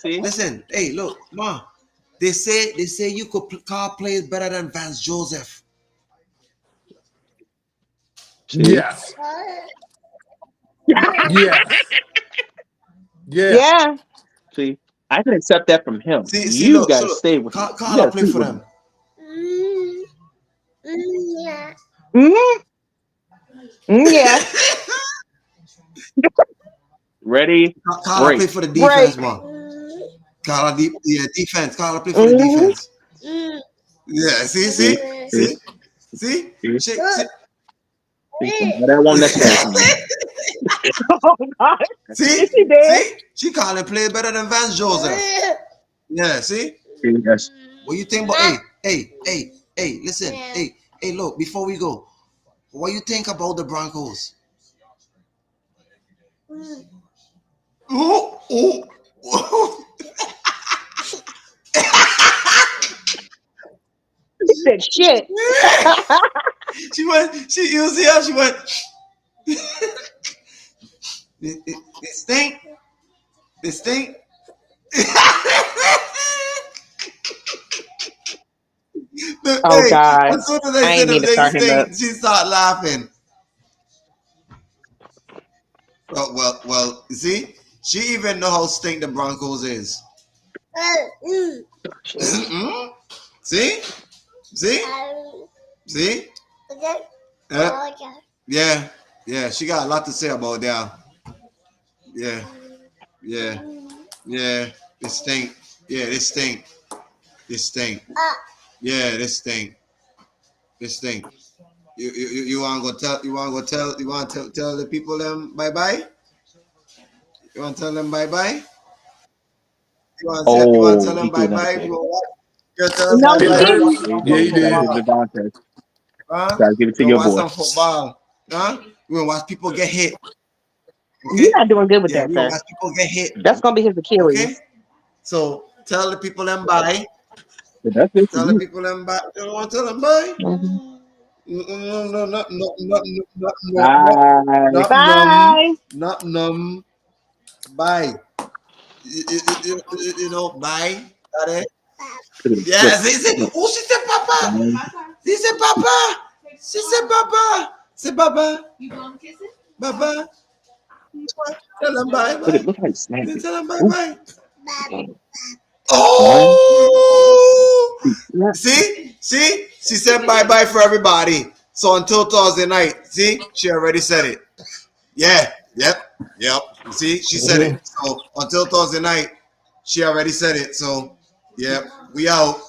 Hey, listen. Hey, look, ma. They say you could call plays better than Vance Joseph. Yes. Yes. Yes. Yeah. See, I can accept that from him. See, You look, gotta look, stay with call him. a play for them. Yeah. Ready? Call a play for the defense, man. Call a defense. Call a play for the defense. Yeah, see. That won't necessarily. Oh God. See, She did. she calling play better than Vance Joseph. Yeah, see. Yes. What you think about? Hey, listen, hey, look. Before we go, what you think about the Broncos? Oh. She said shit. You see how she went? This stink. Oh God. As soon as I they ain't said mean the to start big him up. stink, she started laughing. Well, you see, she even know how stink the Broncos is. See? Yeah, she got a lot to say about that. Yeah. Yeah, this stink. Yeah, this stink. This stink. Yeah, this stink. This stink. You want to go tell? You want to go tell? You want to tell the people them bye bye? You want to tell them bye bye? You want to tell Oh, them he threw bye another bye? pick. You tell them No, bye he It bye. hurt. didn't. There you Yeah, go. he You gotta did. give it to Devontae. Huh? Gotta give it to You your want boy. some football? Huh? We want to watch people get hit. You're Okay? not doing good with Yeah, that, we want to sir. watch people get hit. That's gonna be his Okay? Achilles. So tell the people them bye. But that's it for Tell the you. people them bye. You don't want to tell them bye? Mhm. No, no, no, no, no, no, no, no, no, Bye. not numb, Bye. not numb. Bye. You know, bye. Got it? Look, Yeah, she said, look. oh, she said, Papa. She said, Papa. She said, Papa. Say, Papa. Papa. Tell them bye Look at bye. look how he snapped You it. tell them bye Ooh, bye. one, Oh! two, snap. See? She said bye bye for everybody. So until Thursday night. See? She already said it. Yeah. Yep. See? She said it. So until Thursday night, she already said it. So, yep. We out.